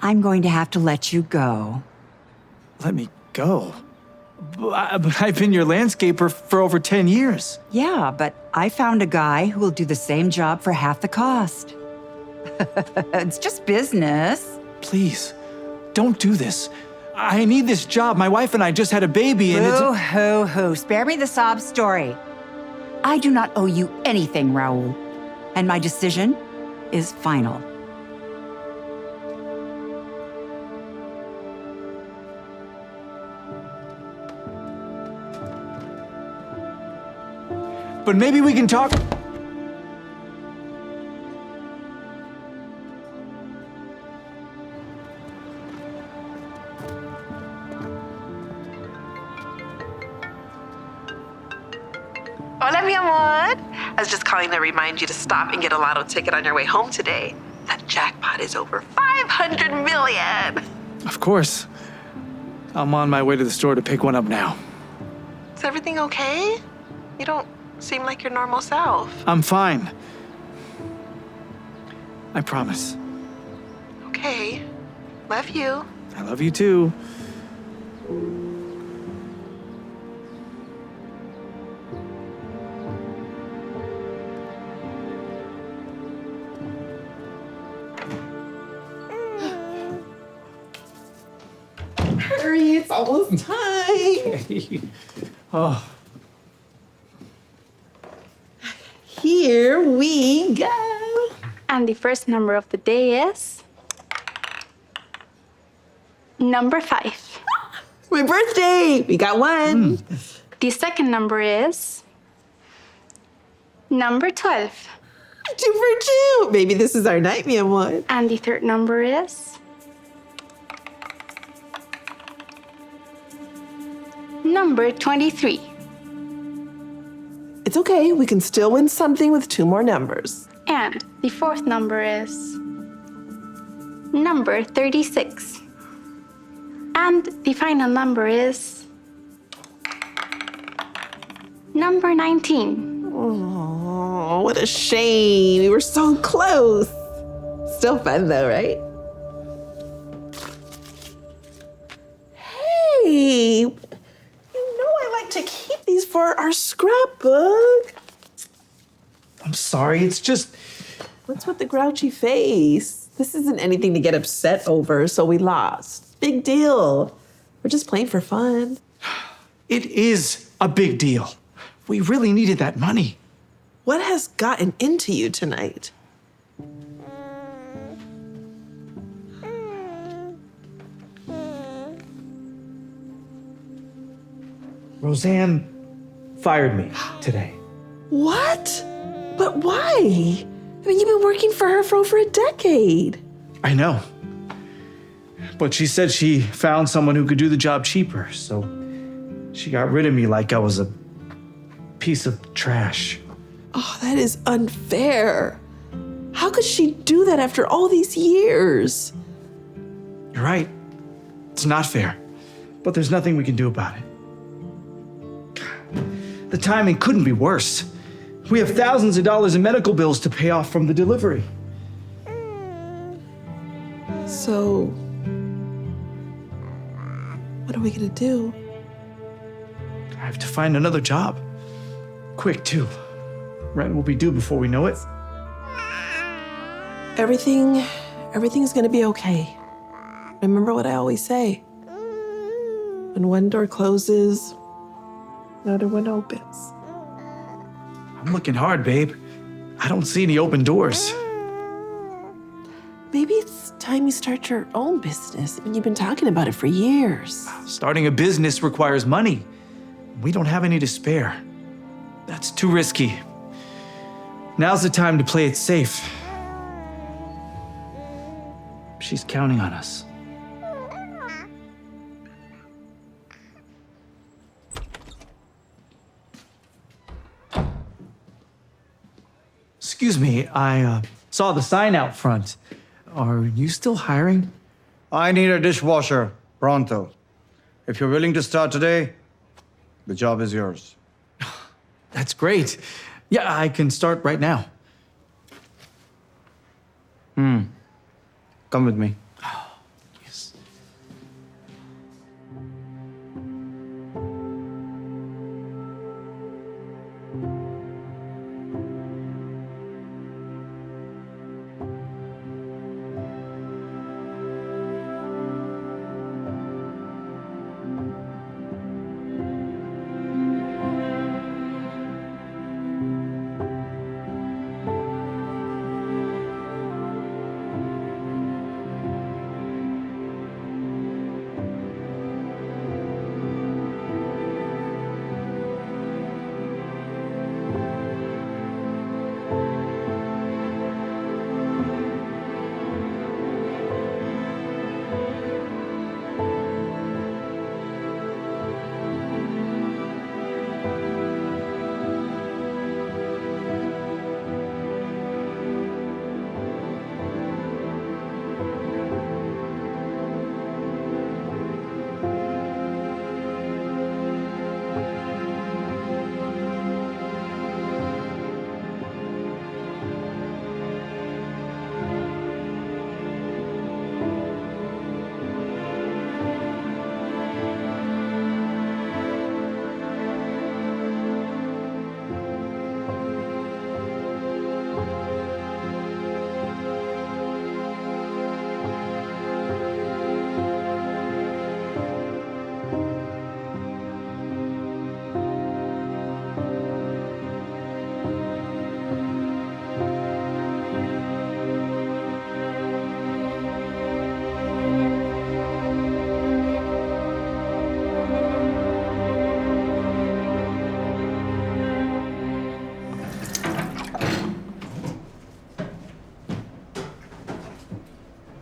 I'm going to have to let you go. Let me go? But I've been your landscaper for over 10 years. Yeah, but I found a guy who will do the same job for half the cost. It's just business. Please, don't do this. I need this job. My wife and I just had a baby and it's... Boo hoo hoo. Spare me the sob story. I do not owe you anything, Raul. And my decision is final. But maybe we can talk... Hola, mi amor. I was just calling to remind you to stop and get a lotto ticket on your way home today. That jackpot is over 500 million. Of course. I'm on my way to the store to pick one up now. Is everything okay? You don't seem like your normal self. I'm fine. I promise. Okay. Love you. I love you too. Hurry, it's almost time. Oh, Here we go. And the first number of the day is number 5. My birthday. We got one. The second number is number 12. 2 for 2. Maybe this is our night, mi amor. And the third number is number 23. It's okay. We can still win something with 2 more numbers. And the fourth number is number 36. And the final number is number 19. Oh, what a shame. We were so close. Still fun though, right? Hey, you know I like to keep these for our scrapbook. I'm sorry. It's just... What's with the grouchy face? This isn't anything to get upset over, so we lost. Big deal. We're just playing for fun. It is a big deal. We really needed that money. What has gotten into you tonight? Roseanne fired me today. What? But why? I mean, you've been working for her for over a decade. I know. But she said she found someone who could do the job cheaper, so she got rid of me like I was a piece of trash. Oh, that is unfair. How could she do that after all these years? You're right. It's not fair. But there's nothing we can do about it. The timing couldn't be worse. We have thousands of dollars in medical bills to pay off from the delivery. So, what are we gonna do? I have to find another job. Quick, too. Rent will be due before we know it. Everything's gonna be okay. Remember what I always say. When one door closes, another one opens. I'm looking hard, babe. I don't see any open doors. Maybe it's time you start your own business. I mean, you've been talking about it for years. Starting a business requires money. We don't have any to spare. That's too risky. Now's the time to play it safe. She's counting on us. Excuse me, I saw the sign out front. Are you still hiring? I need a dishwasher, pronto. If you're willing to start today, the job is yours. That's great. Yeah, I can start right now. Come with me.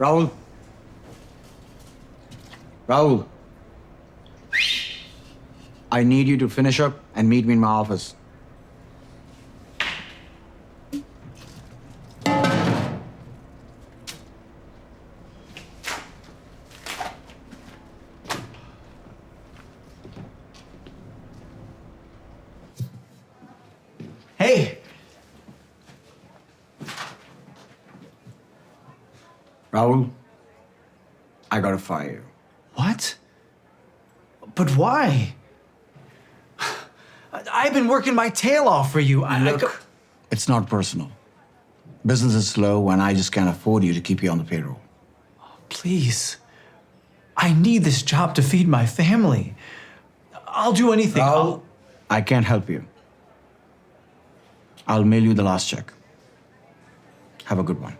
Rahul. Rahul. I need you to finish up and meet me in my office. Hey, Rahul, I gotta fire you. what? But why? I've been working my tail off for you. Look, it's not personal. Business is slow and I just can't afford you to keep you on the payroll. Please. I need this job to feed my family. I'll do anything. Rahul, I can't help you. I'll mail you the last check. Have a good one.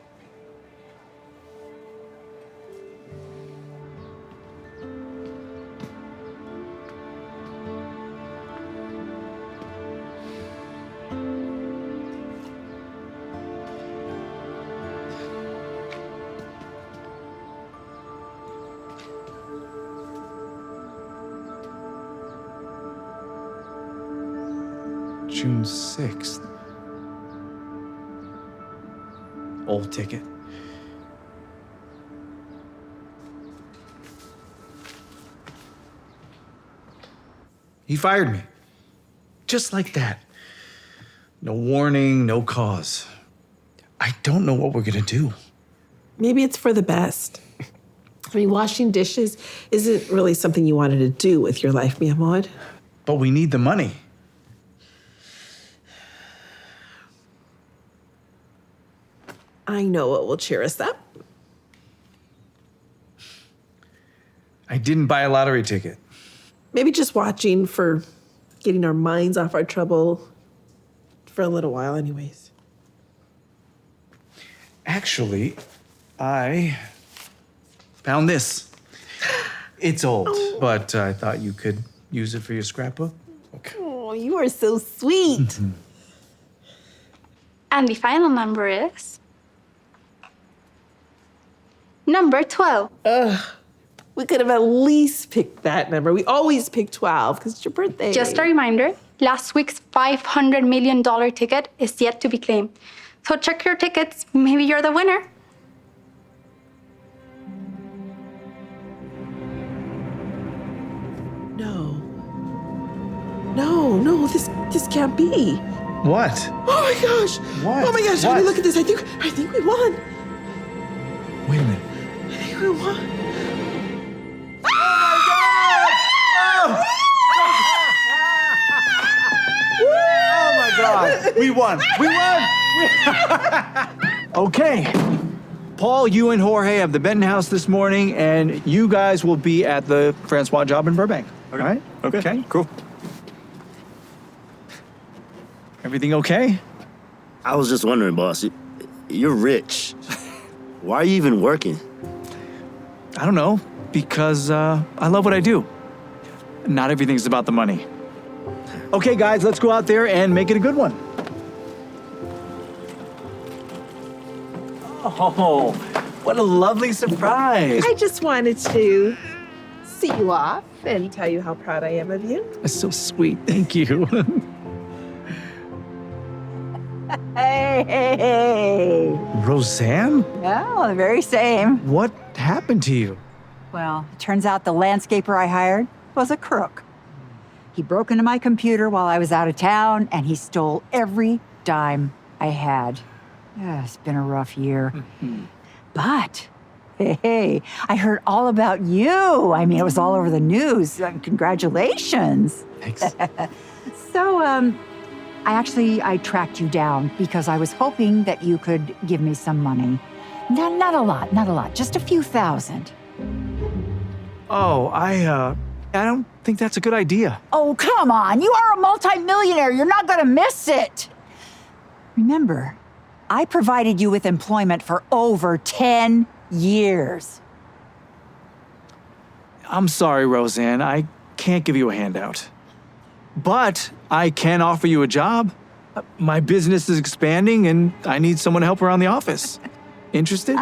June 6th. Old ticket. He fired me. Just like that. No warning, no cause. I don't know what we're gonna do. Maybe it's for the best. I mean, washing dishes isn't really something you wanted to do with your life, mi amor. But we need the money. I know what will cheer us up. I didn't buy a lottery ticket. Maybe just watching for getting our minds off our trouble for a little while, anyways. Actually, I found this. It's old, but I thought you could use it for your scrapbook. Okay. Oh, you are so sweet. And the final number is number 12. We could have at least picked that number. We always pick 12 because it's your birthday. Just a reminder, last week's $500 million ticket is yet to be claimed. So check your tickets. Maybe you're the winner. No, this can't be. What? Oh my gosh. What? Oh my gosh, honey, What? look at this. I think we won. Wait a minute. I think we won. Oh my God. We won. We won. Okay. Paul, you and Jorge have the Benton house this morning, and you guys will be at the Francois job in Burbank. Okay. All right? Okay. Cool. Everything okay? I was just wondering, boss, you're rich. Why are you even working? I don't know, because I love what I do. Not everything's about the money. Okay, guys, let's go out there and make it a good one. Oh, what a lovely surprise. I just wanted to see you off and tell you how proud I am of you. That's so sweet. Thank you. Hey. Roseanne? Oh, the very same. What happened to you? Well, it turns out the landscaper I hired was a crook. He broke into my computer while I was out of town, and he stole every dime I had. Yeah, it's been a rough year. But, hey, I heard all about you. I mean, it was all over the news. Congratulations. Thanks. So, I tracked you down because I was hoping that you could give me some money. Not a lot, just a few thousand. Oh, I don't think that's a good idea. Oh, come on. You are a multimillionaire. You're not going to miss it. Remember, I provided you with employment for over 10 years. I'm sorry, Roseanne. I can't give you a handout. But I can offer you a job. My business is expanding and I need someone to help around the office. Interested?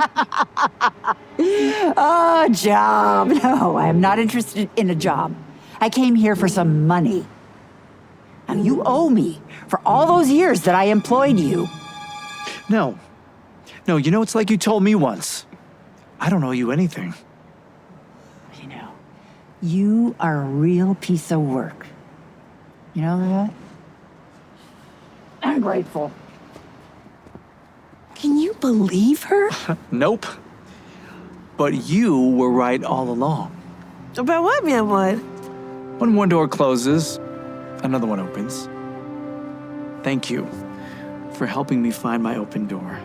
A job. No, I am not interested in a job. I came here for some money. Now, you owe me for all those years that I employed you. No, it's like you told me once. I don't owe you anything. You know, you are a real piece of work. You know that? I'm grateful. Can you believe her? Nope. But you were right all along. About what, mi amor? When one door closes, another one opens. Thank you for helping me find my open door.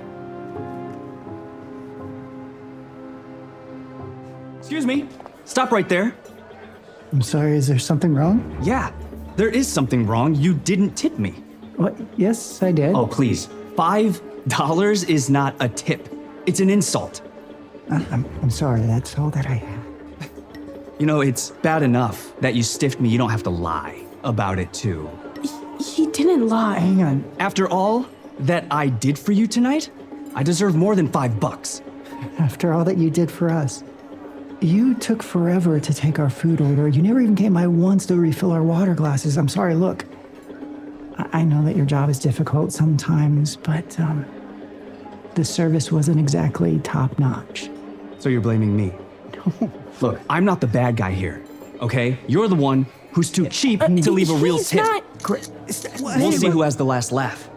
Excuse me. Stop right there. I'm sorry, is there something wrong? Yeah, there is something wrong. You didn't tip me. What? Yes, I did. Oh, please. $5 is not a tip. It's an insult. I'm sorry, that's all that I have. You know, it's bad enough that you stiffed me. You don't have to lie about it, too. He didn't lie. Hang on. After all that I did for you tonight, I deserve more than $5. After all that you did for us, you took forever to take our food order. You never even came by once to refill our water glasses. I'm sorry, look. I know that your job is difficult sometimes, but the service wasn't exactly top-notch. So you're blaming me? No. Look, I'm not the bad guy here, okay? You're the one who's too cheap to leave a real He's tip. not. We'll see who has the last laugh.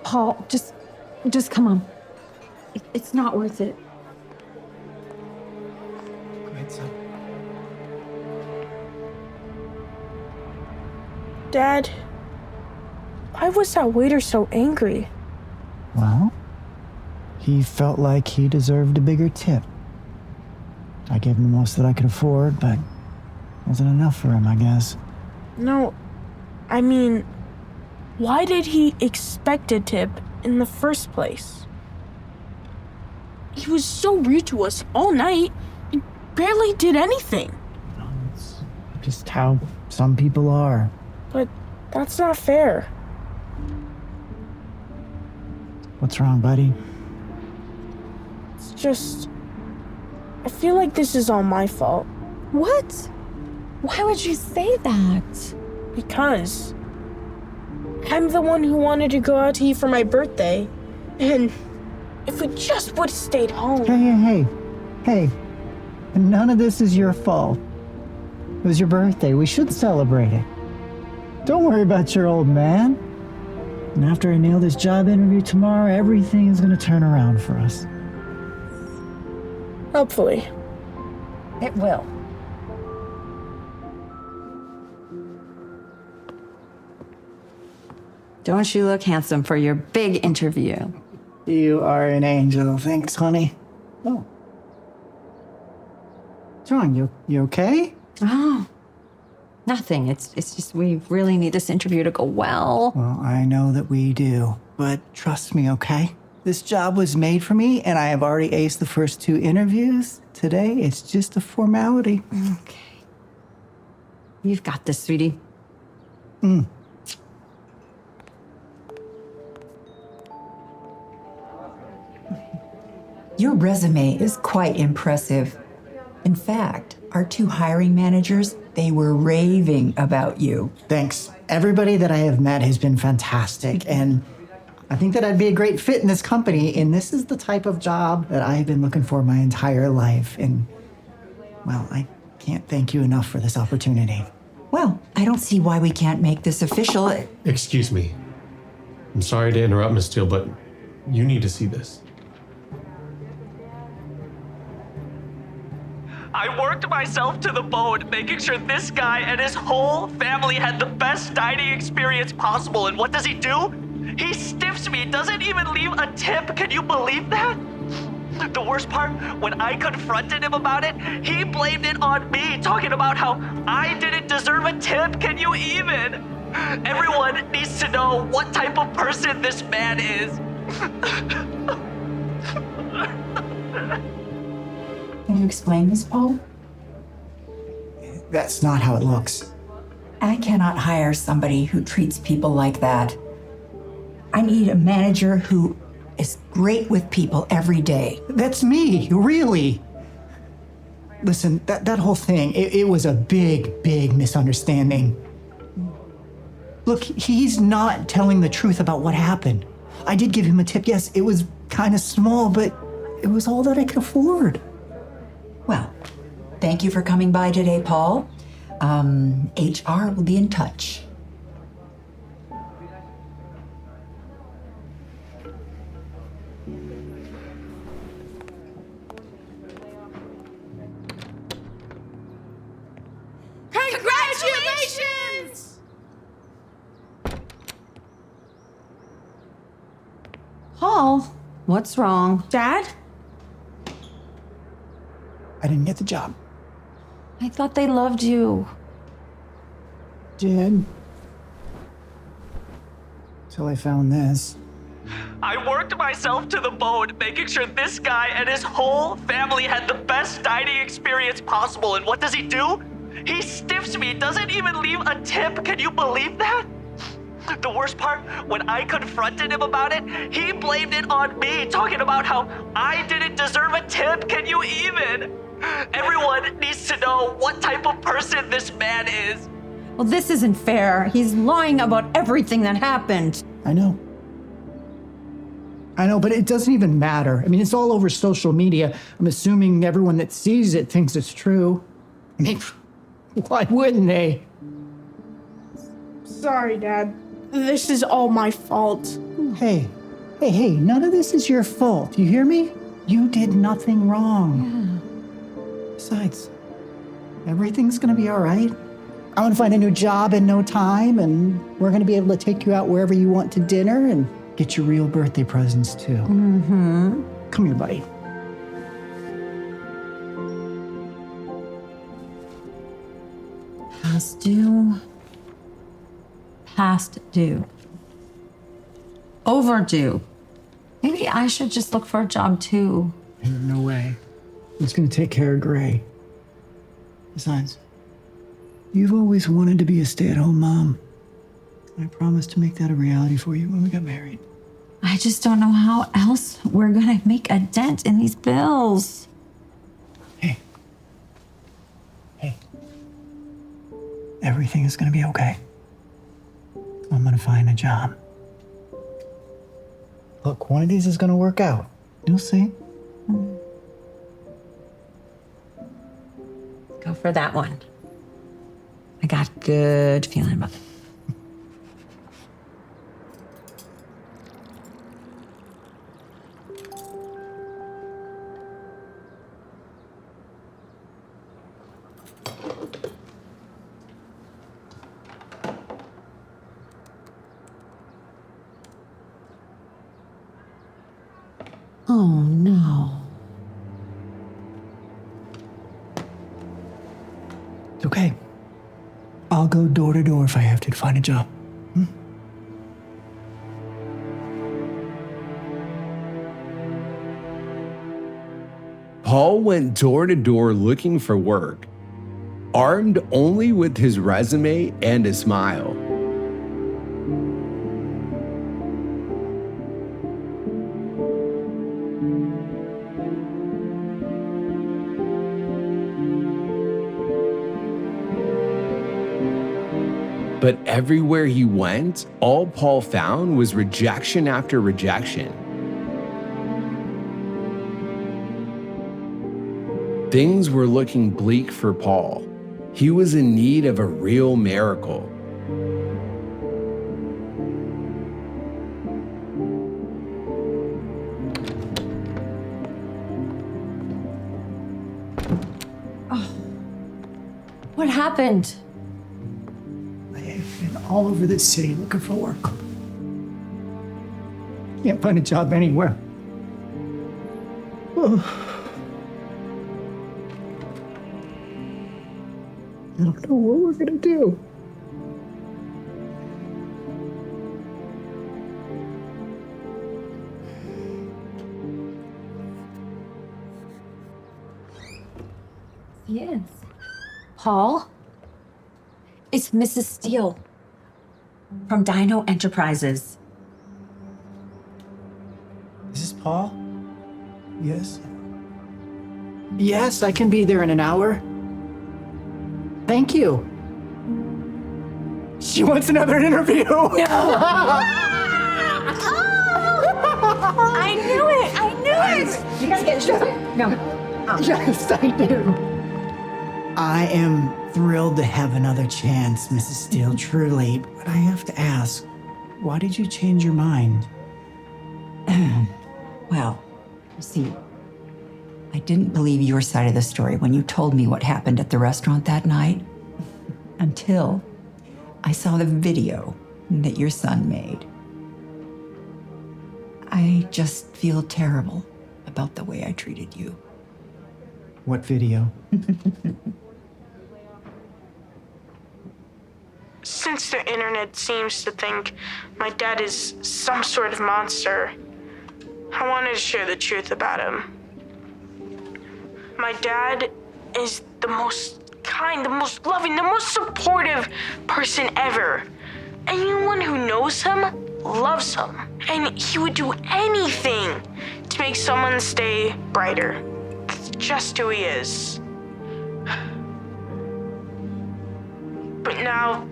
Paul, just come on. It's not worth it. Dad, why was that waiter so angry? Well, he felt like he deserved a bigger tip. I gave him the most that I could afford, but wasn't enough for him, I guess. No, I mean, why did he expect a tip in the first place? He was so rude to us all night. He barely did anything. It's just how some people are. But that's not fair. What's wrong, buddy? It's just, I feel like this is all my fault. What? Why would you say that? Because I'm the one who wanted to go out to eat for my birthday. And if we just would have stayed home. Hey. None of this is your fault. It was your birthday. We should celebrate it. Don't worry about your old man. And after I nail this job interview tomorrow, everything is going to turn around for us. Hopefully. It will. Don't you look handsome for your big interview? You are an angel. Thanks, honey. Oh. What's wrong? You okay? Oh, nothing. It's just we really need this interview to go well. Well, I know that we do, but trust me, okay? This job was made for me, and I have already aced the first 2 interviews. Today, it's just a formality. Okay. You've got this, sweetie. Your resume is quite impressive. In fact, our 2 hiring managers, they were raving about you. Thanks. Everybody that I have met has been fantastic, and I think that I'd be a great fit in this company, and this is the type of job that I've been looking for my entire life, and, well, I can't thank you enough for this opportunity. Well, I don't see why we can't make this official. Excuse me. I'm sorry to interrupt, Miss Steele, but you need to see this. I worked myself to the bone, making sure this guy and his whole family had the best dining experience possible. And what does he do? He stiffs me, doesn't even leave a tip. Can you believe that? The worst part, when I confronted him about it, he blamed it on me, talking about how I didn't deserve a tip. Can you even? Everyone needs to know what type of person this man is. Can you explain this, Paul? That's not how it looks. I cannot hire somebody who treats people like that. I need a manager who is great with people every day. That's me, really. Listen, that whole thing, it was a big misunderstanding. Look, he's not telling the truth about what happened. I did give him a tip. Yes, it was kind of small, but it was all that I could afford. Well, thank you for coming by today, Paul. HR will be in touch. Congratulations! Paul, what's wrong? Dad? I didn't get the job. I thought they loved you. Did. Till I found this. I worked myself to the bone, making sure this guy and his whole family had the best dining experience possible. And what does he do? He stiffs me, doesn't even leave a tip. Can you believe that? The worst part, when I confronted him about it, he blamed it on me, talking about how I didn't deserve a tip. Can you even? Everyone needs to know what type of person this man is. Well, this isn't fair. He's lying about everything that happened. I know, but it doesn't even matter. I mean, it's all over social media. I'm assuming everyone that sees it thinks it's true. I mean, why wouldn't they? Sorry, Dad. This is all my fault. Hey, none of this is your fault. You hear me? You did nothing wrong. Besides, everything's gonna be all right. I'm gonna find a new job in no time, and we're gonna be able to take you out wherever you want to dinner and get you real birthday presents too. Mm-hmm. Come here, buddy. Past due. Past due. Overdue. Maybe I should just look for a job too. No way. It's gonna take care of Gray. Besides, you've always wanted to be a stay-at-home mom. I promised to make that a reality for you when we got married. I just don't know how else we're gonna make a dent in these bills. Hey. Everything is gonna be okay. I'm gonna find a job. Look, one of these is gonna work out. You'll see. Go for that one. I got a good feeling about it. Oh no. It's okay. I'll go door to door if I have to find a job. Paul went door to door looking for work, armed only with his resume and a smile. But everywhere he went, all Paul found was rejection after rejection. Things were looking bleak for Paul. He was in need of a real miracle. What happened? I've been all over this city looking for work. Can't find a job anywhere. I don't know what we're gonna do. Yes. Paul? It's Mrs. Steele from Dino Enterprises. Paul? Yes? Yes, I can be there in an hour. Thank you. She wants another interview. No. I knew it! I knew it! You gotta get shut up. No. Yes, I do. I am thrilled to have another chance, Mrs. Steele, truly. But I have to ask, why did you change your mind? Well, you see, I didn't believe your side of the story when you told me what happened at the restaurant that night until I saw the video that your son made. I just feel terrible about the way I treated you. What video? Since the internet seems to think my dad is some sort of monster, I wanted to share the truth about him. My dad is the most kind, the most loving, the most supportive person ever. Anyone who knows him loves him. And he would do anything to make someone stay brighter. That's just who he is. But now,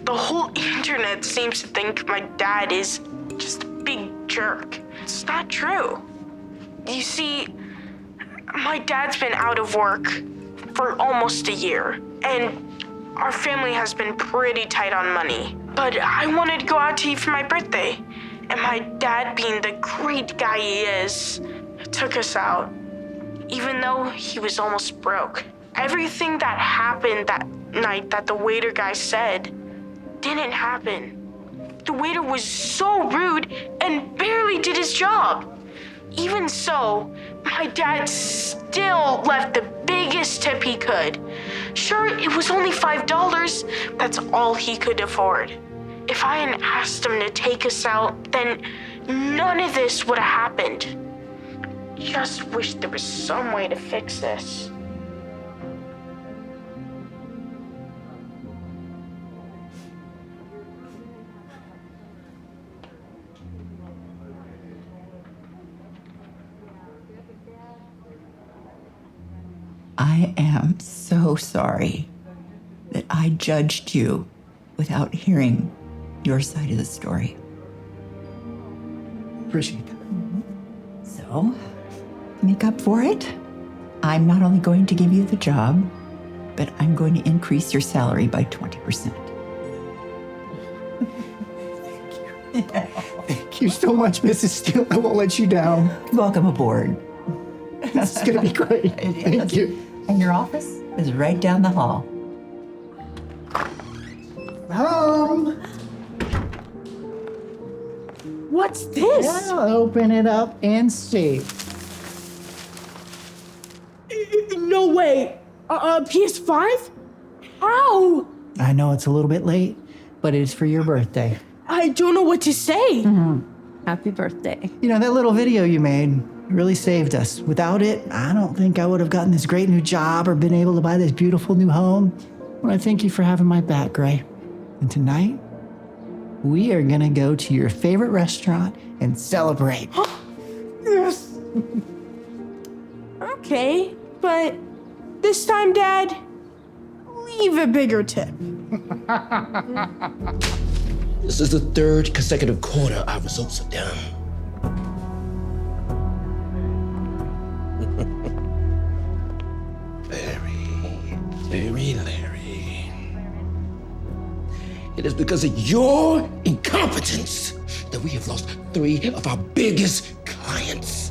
the whole internet seems to think my dad is just a big jerk. It's not true. You see, my dad's been out of work for almost a year, and our family has been pretty tight on money. But I wanted to go out to eat for my birthday, and my dad, being the great guy he is, took us out, even though he was almost broke. Everything that happened that night that the waiter guy said didn't happen. The waiter was so rude and barely did his job. Even so, my dad still left the biggest tip he could. Sure, it was only $5. That's all he could afford. If I hadn't asked him to take us out, then none of this would have happened. Just wish there was some way to fix this. I am so sorry that I judged you without hearing your side of the story. Appreciate that. So, to make up for it, I'm not only going to give you the job, but I'm going to increase your salary by 20%. Thank you so much, Mrs. Steele. I won't let you down. Welcome aboard. This is gonna be great. Thank you. And your office is right down the hall. Home. What's this? Yeah, open it up and see. No way. PS5? How? I know it's a little bit late, but it's for your birthday. I don't know what to say. Happy birthday. You know, that little video you made really saved us. Without it, I don't think I would have gotten this great new job or been able to buy this beautiful new home. I want to thank you for having my back, Gray. And tonight, we are going to go to your favorite restaurant and celebrate. Yes. Okay, but this time, Dad, leave a bigger tip. This is the third consecutive quarter our results are down. Larry. It is because of your incompetence that we have lost 3 of our biggest clients.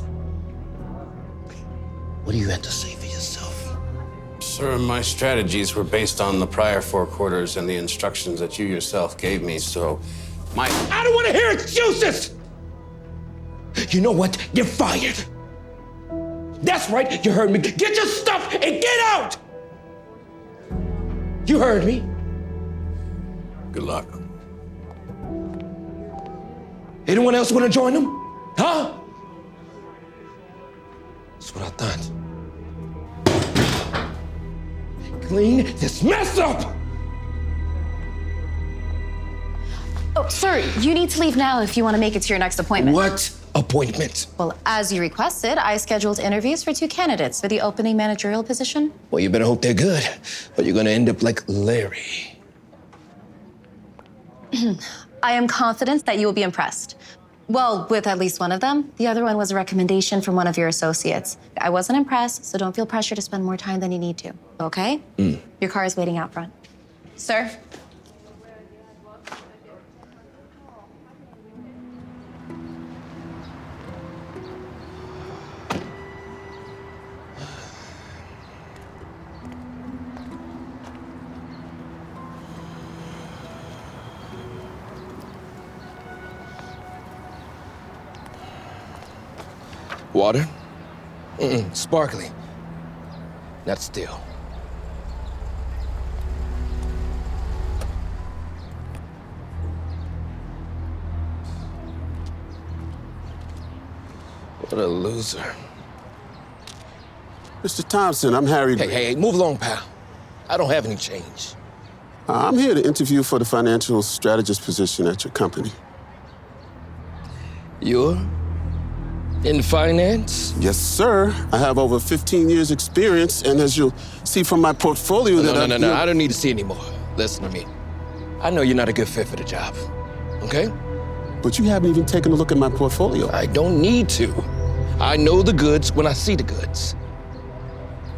What do you have to say for yourself? Sir, my strategies were based on the prior 4 quarters and the instructions that you yourself gave me, so I don't want to hear excuses! You know what? You're fired. That's right, you heard me. Get your stuff and get out! You heard me. Good luck. Anyone else want to join them? Huh? That's what I thought. Clean this mess up! Oh, sir, you need to leave now if you want to make it to your next appointment. What appointment? Well, as you requested, I scheduled interviews for 2 candidates for the opening managerial position. Well, you better hope they're good, or you're gonna end up like Larry. I am confident that you will be impressed. Well, with at least one of them. The other one was a recommendation from one of your associates. I wasn't impressed, so don't feel pressure to spend more time than you need to, okay? Your car is waiting out front. Sir? Water? Sparkling. Not still. What a loser. Mr. Thompson, I'm Harry. Hey, move along, pal. I don't have any change. I'm here to interview for the financial strategist position at your company. You're in finance? Yes, sir. I have over 15 years experience, and as you'll see from my portfolio No, I don't need to see anymore. Listen to me. I know you're not a good fit for the job, okay? But you haven't even taken a look at my portfolio. I don't need to. I know the goods when I see the goods.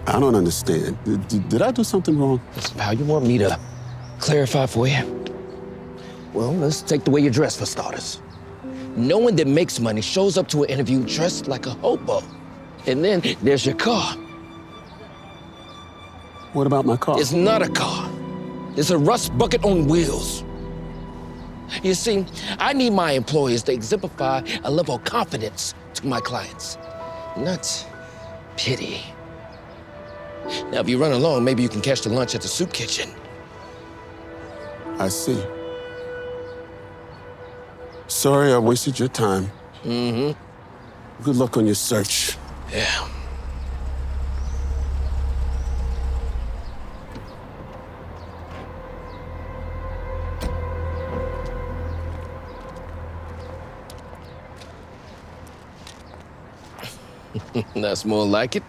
I don't understand. Did I do something wrong? Listen, pal, you want me to clarify for you? Well, let's take the way you dress for starters. No one that makes money shows up to an interview dressed like a hobo. And then there's your car. What about my car? It's not a car. It's a rust bucket on wheels. You see, I need my employees to exemplify a level of confidence to my clients, not pity. Now, if you run along, maybe you can catch the lunch at the soup kitchen. I see. Sorry I wasted your time. Good luck on your search. Yeah. That's more like it.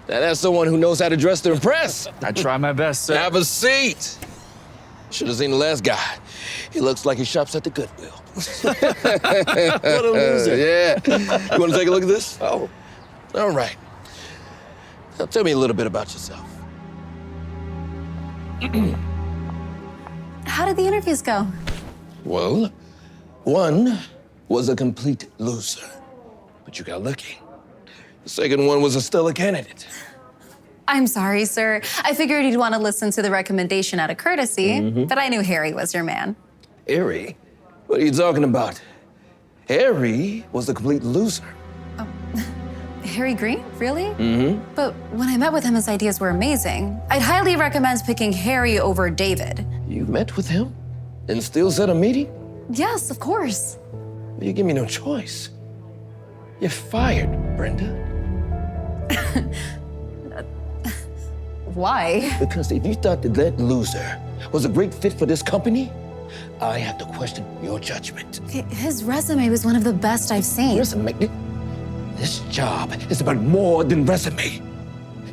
Now, that's someone who knows how to dress to impress. I try my best, sir. Have a seat. Should have seen the last guy. He looks like he shops at the Goodwill. What a loser. Yeah. You want to take a look at this? Oh. All right. Now, tell me a little bit about yourself. How did the interviews go? Well, one was a complete loser, but you got lucky. The second one was a stellar candidate. I'm sorry, sir. I figured you'd want to listen to the recommendation out of courtesy, but I knew Harry was your man. Harry? What are you talking about? Harry was a complete loser. Harry Green? Really? But when I met with him, his ideas were amazing. I'd highly recommend picking Harry over David. You met with him and still set a meeting? Yes, of course. You give me no choice. You're fired, Brenda. Why? Because if you thought that loser was a great fit for this company, I have to question your judgment. His resume was one of the best I've seen. Resume? This job is about more than resume.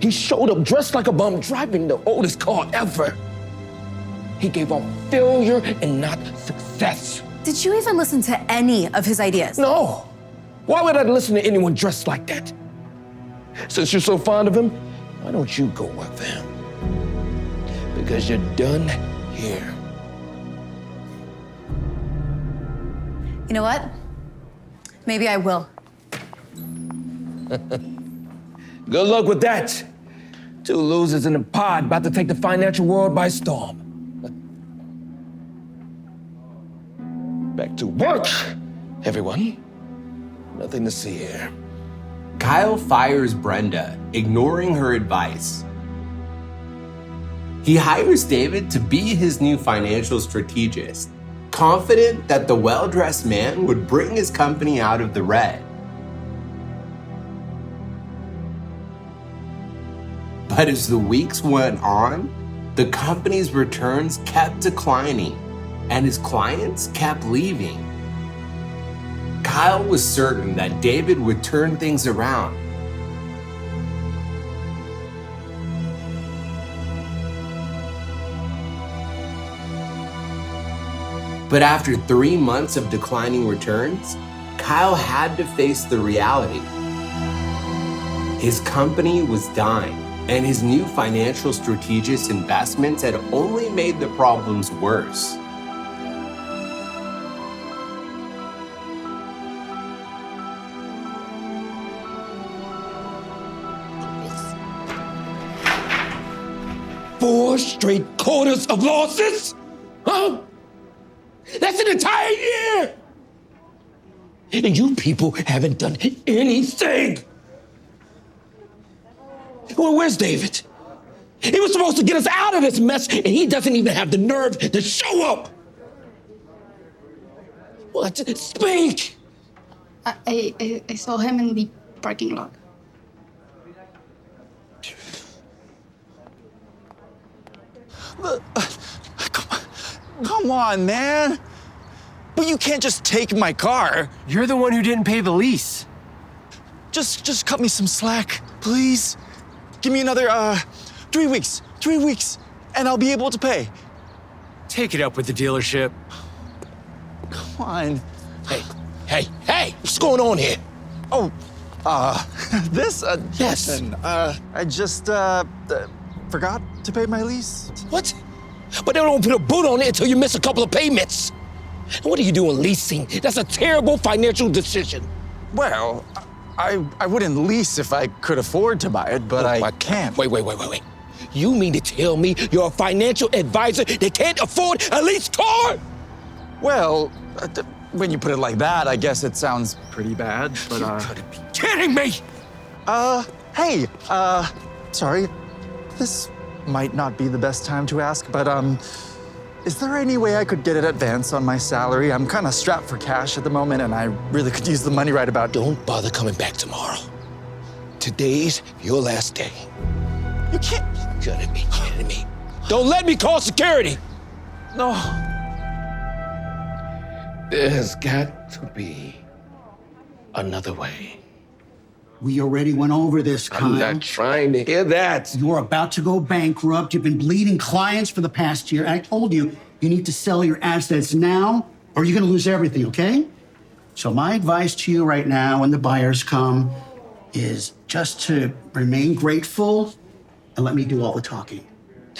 He showed up dressed like a bum, driving the oldest car ever. He gave off failure and not success. Did you even listen to any of his ideas? No. Why would I listen to anyone dressed like that? Since you're so fond of him, why don't you go work for him? Because you're done here. You know what? Maybe I will. Good luck with that. 2 losers in a pod about to take the financial world by storm. Back to work, everyone. Nothing to see here. Kyle fires Brenda, ignoring her advice. He hires David to be his new financial strategist, confident that the well-dressed man would bring his company out of the red. But as the weeks went on, the company's returns kept declining, and his clients kept leaving. Kyle was certain that David would turn things around. But after 3 months of declining returns, Kyle had to face the reality. His company was dying, and his new financial strategist investments had only made the problems worse. Four straight quarters of losses? Huh? That's an entire year! And you people haven't done anything. Well, where's David? He was supposed to get us out of this mess, and he doesn't even have the nerve to show up. What? Speak! I saw him in the parking lot. Come on, man. But you can't just take my car. You're the one who didn't pay the lease. Just cut me some slack, please. Give me another 3 weeks. 3 weeks, and I'll be able to pay. Take it up with the dealership. Come on. Hey, what's going on here? Oh, this? Yes. Listen, I just, forgot to pay my lease. What? But they don't put a boot on it until you miss a couple of payments. And what are you doing leasing? That's a terrible financial decision. Well, I wouldn't lease if I could afford to buy it, but I can't. Wait. You mean to tell me you're a financial advisor that can't afford a leased car? Well, when you put it like that, I guess it sounds pretty bad, but You gotta be kidding me! Hey, sorry. This might not be the best time to ask, but, is there any way I could get an advance on my salary? I'm kind of strapped for cash at the moment, and I really could use the money right about. Don't bother coming back tomorrow. Today's your last day. You can't. You gotta be kidding me. Don't let me call security! No. There's got to be another way. We already went over this, Kyle. I'm not trying to hear that. You're about to go bankrupt. You've been bleeding clients for the past year. I told you, you need to sell your assets now or you're gonna lose everything, okay? So my advice to you right now when the buyers come is just to remain grateful and let me do all the talking.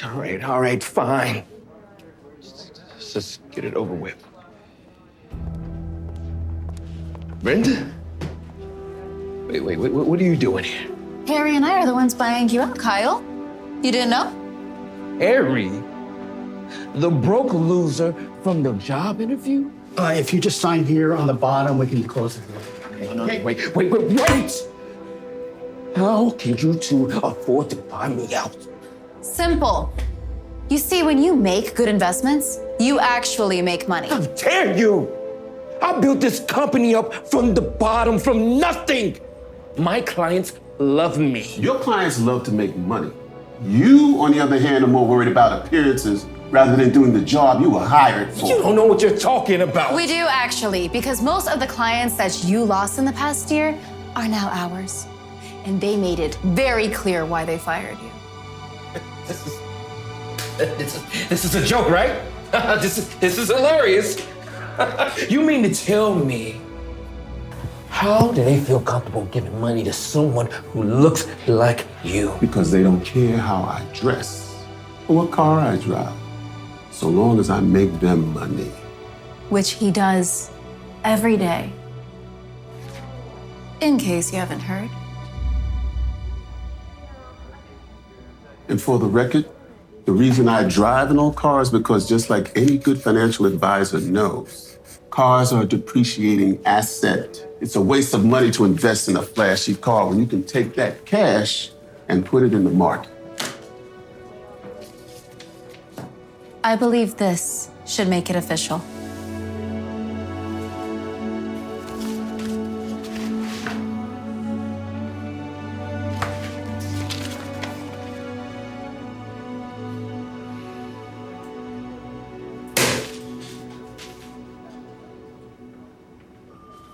All right, fine. Let's just get it over with. Brenda? Wait, what are you doing here? Harry and I are the ones buying you out, Kyle. You didn't know? Harry? The broke loser from the job interview? If you just sign here on the bottom, we can close it. No, wait! How can you two afford to buy me out? Simple. You see, when you make good investments, you actually make money. How dare you! I built this company up from the bottom, from nothing. My clients love me. Your clients love to make money. You, on the other hand, are more worried about appearances rather than doing the job you were hired for. You don't know what you're talking about. We do actually, because most of the clients that you lost in the past year are now ours. And they made it very clear why they fired you. This is a joke, right? This is hilarious. You mean to tell me, how do they feel comfortable giving money to someone who looks like you? Because they don't care how I dress or what car I drive, so long as I make them money. Which he does every day. In case you haven't heard. And for the record, the reason I drive an old car is because just like any good financial advisor knows, cars are a depreciating asset. It's a waste of money to invest in a flashy car when you can take that cash and put it in the market. I believe this should make it official.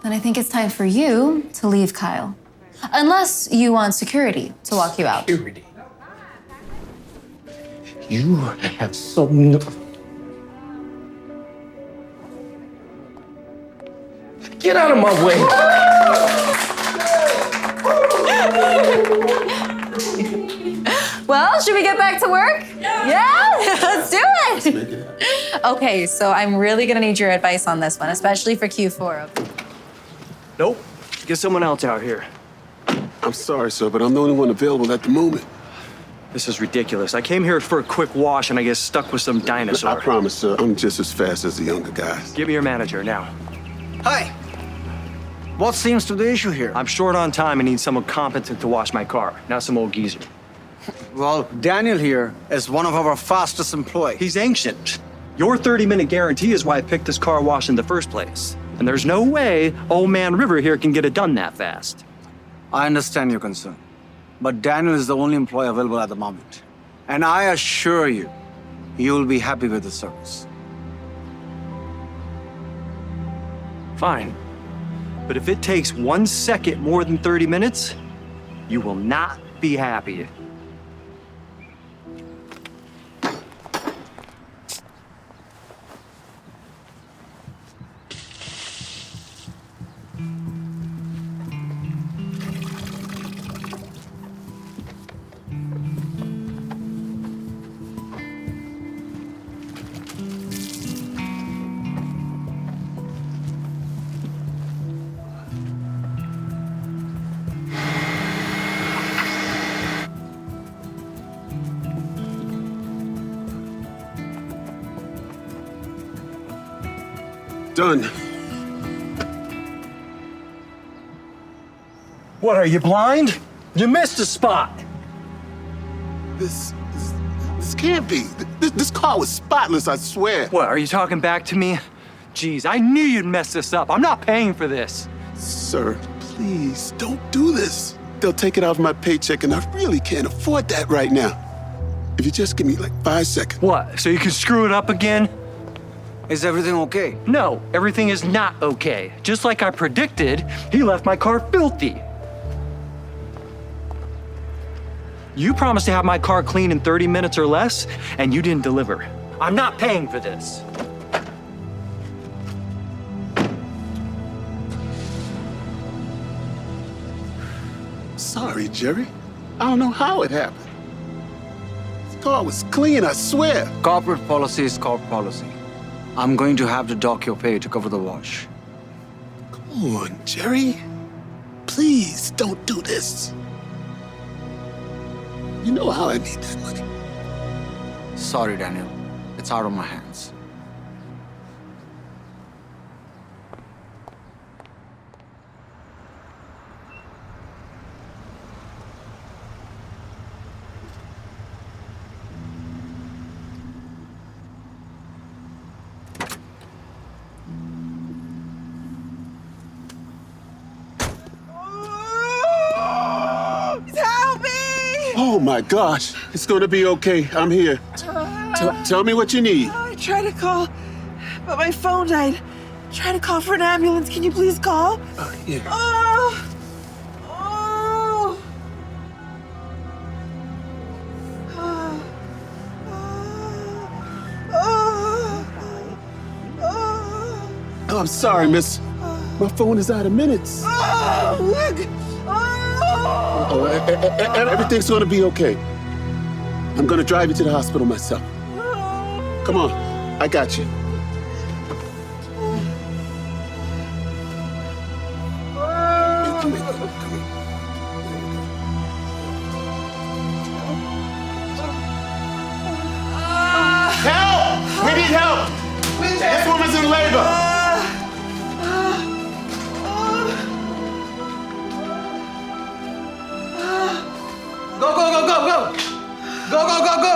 Then I think it's time for you to leave Kyle. Unless you want security to walk you out. Security? You have so no... Get out of my way! Well, should we get back to work? Yeah? Let's do it! Okay, so I'm really gonna need your advice on this one, especially for Q4. Nope. Get someone else out here. I'm sorry, sir, but I'm the only one available at the moment. This is ridiculous. I came here for a quick wash and I get stuck with some dinosaur. I promise, sir, I'm just as fast as the younger guys. Give me your manager now. Hi. What seems to be the issue here? I'm short on time and need someone competent to wash my car, not some old geezer. Well, Daniel here is one of our fastest employees. He's ancient. Your 30-minute guarantee is why I picked this car wash in the first place. And there's no way Old Man River here can get it done that fast. I understand your concern, but Daniel is the only employee available at the moment. And I assure you, you will be happy with the service. Fine. But if it takes 1 second more than 30 minutes, you will not be happy. Done. What, are you blind? You missed a spot. This can't be. This car was spotless, I swear. What, are you talking back to me? Jeez, I knew you'd mess this up. I'm not paying for this. Sir, please, don't do this. They'll take it out of my paycheck, and I really can't afford that right now. If you just give me like 5 seconds. What, so you can screw it up again? Is everything okay? No, everything is not okay. Just like I predicted, he left my car filthy. You promised to have my car clean in 30 minutes or less, and you didn't deliver. I'm not paying for this. Sorry, Jerry. I don't know how it happened. This car was clean, I swear. Corporate policy is corporate policy. I'm going to have to dock your pay to cover the wash. Come on, Jerry. Please, don't do this. You know how I need that money. Sorry, Daniel. It's out of my hands. Oh my gosh, it's gonna be okay. I'm here. Tell me what you need. I tried to call, but my phone died. Try to call for an ambulance. Can you please call? Yeah. Oh. Oh. Oh, I'm sorry, miss. My phone is out of minutes. Oh, look. Oh, everything's gonna be okay. I'm gonna drive you to the hospital myself. Come on, I got you. Help! We need help! This woman's in labor! Go, go, go, go, go! Go, go, go, go!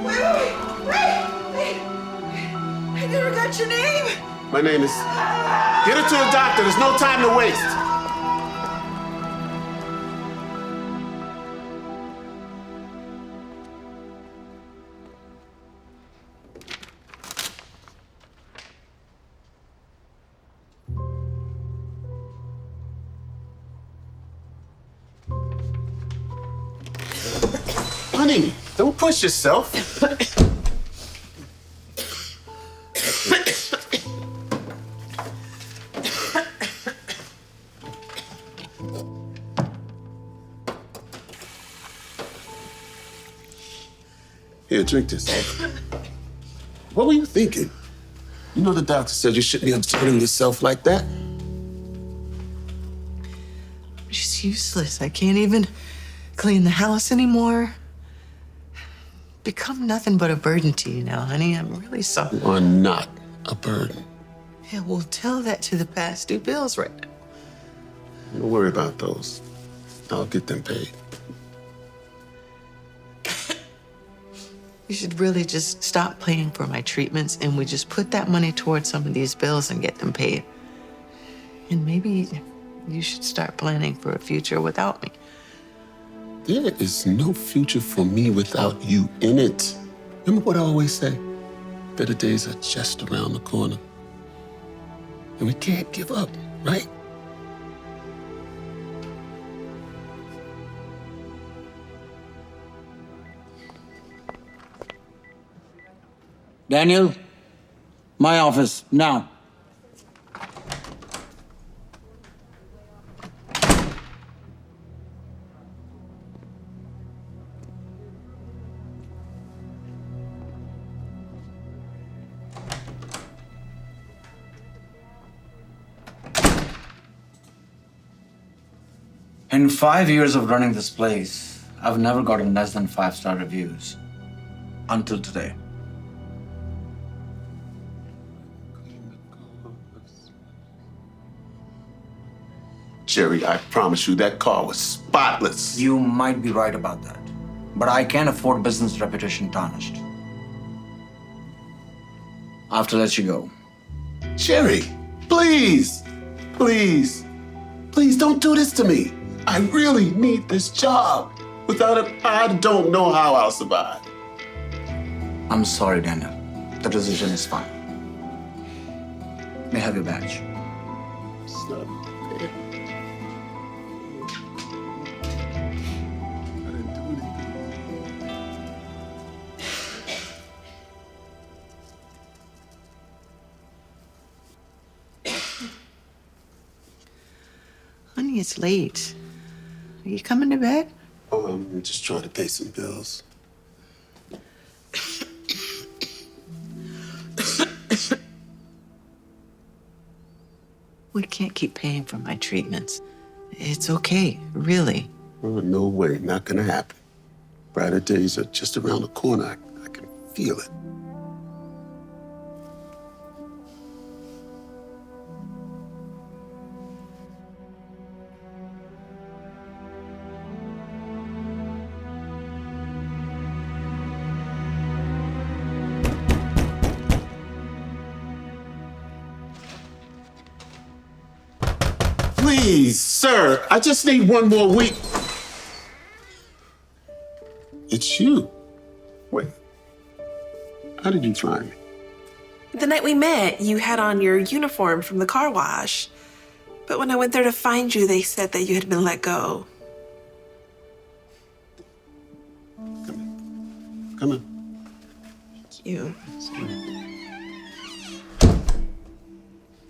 Wait! I never got your name. My name is... Get her to a doctor. There's no time to waste. Honey, don't push yourself. Here, drink this. What were you thinking? You know the doctor said you shouldn't be exerting yourself like that. It's useless. I can't even clean the house anymore. Become nothing but a burden to you now, honey. I'm really sorry. You are not a burden. Yeah, well, tell that to the past due bills right now. Don't worry about those. I'll get them paid. You should really just stop paying for my treatments and we just put that money towards some of these bills and get them paid. And maybe you should start planning for a future without me. There is no future for me without you in it. Remember what I always say? Better days are just around the corner. And we can't give up, right? Daniel, my office, now. In 5 years of running this place, I've never gotten less than 5-star reviews. Until today. Jerry, I promise you that car was spotless. You might be right about that. But I can't afford business reputation tarnished. I have to let you go. Jerry, please, please, please don't do this to me. I really need this job. Without it, I don't know how I'll survive. I'm sorry, Daniel. The decision is fine. May I have your badge. It's not fair. I didn't do anything. Honey, it's late. Are you coming to bed? Oh, I'm just trying to pay some bills. We can't keep paying for my treatments. It's okay, really. Oh, no way, not gonna happen. Brighter days are just around the corner. I can feel it. Please, sir, I just need one more week. It's you. Wait, how did you find me? The night we met, you had on your uniform from the car wash. But when I went there to find you, they said that you had been let go. Come on. You.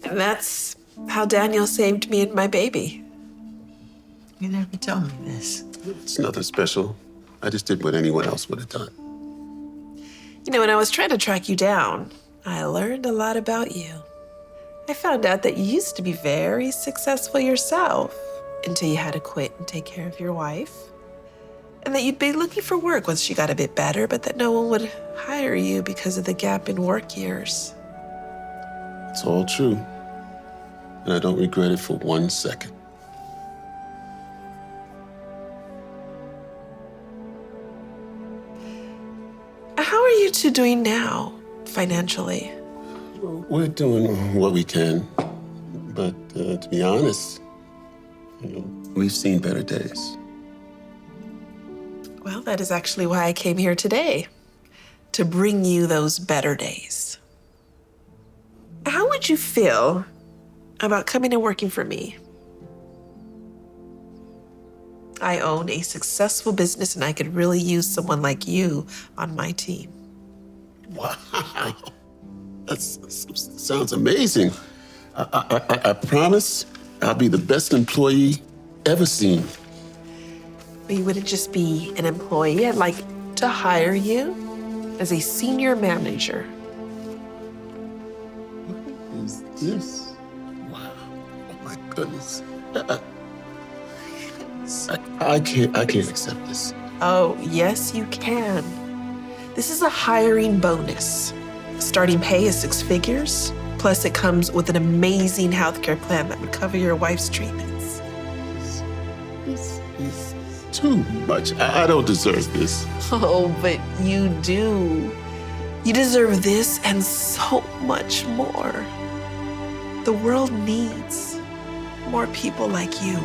And that's how Daniel saved me and my baby. You never told me this. It's nothing special. I just did what anyone else would have done. You know, when I was trying to track you down, I learned a lot about you. I found out that you used to be very successful yourself until you had to quit and take care of your wife. And that you'd be looking for work once she got a bit better, but that no one would hire you because of the gap in work years. It's all true. And I don't regret it for 1 second. How are you two doing now, financially? We're doing what we can. But to be honest, we've seen better days. Well, that is actually why I came here today, to bring you those better days. How would you feel about coming and working for me? I own a successful business and I could really use someone like you on my team. Wow. That sounds amazing. I promise I'll be the best employee ever seen. But you wouldn't just be an employee. I'd like to hire you as a senior manager. What is this? Wow. Oh my goodness. I can't accept this. Oh, yes, you can. This is a hiring bonus. Starting pay is 6 figures. Plus, it comes with an amazing healthcare plan that would cover your wife's treatments. This is too much. I don't deserve this. Oh, but you do. You deserve this and so much more. The world needs more people like you.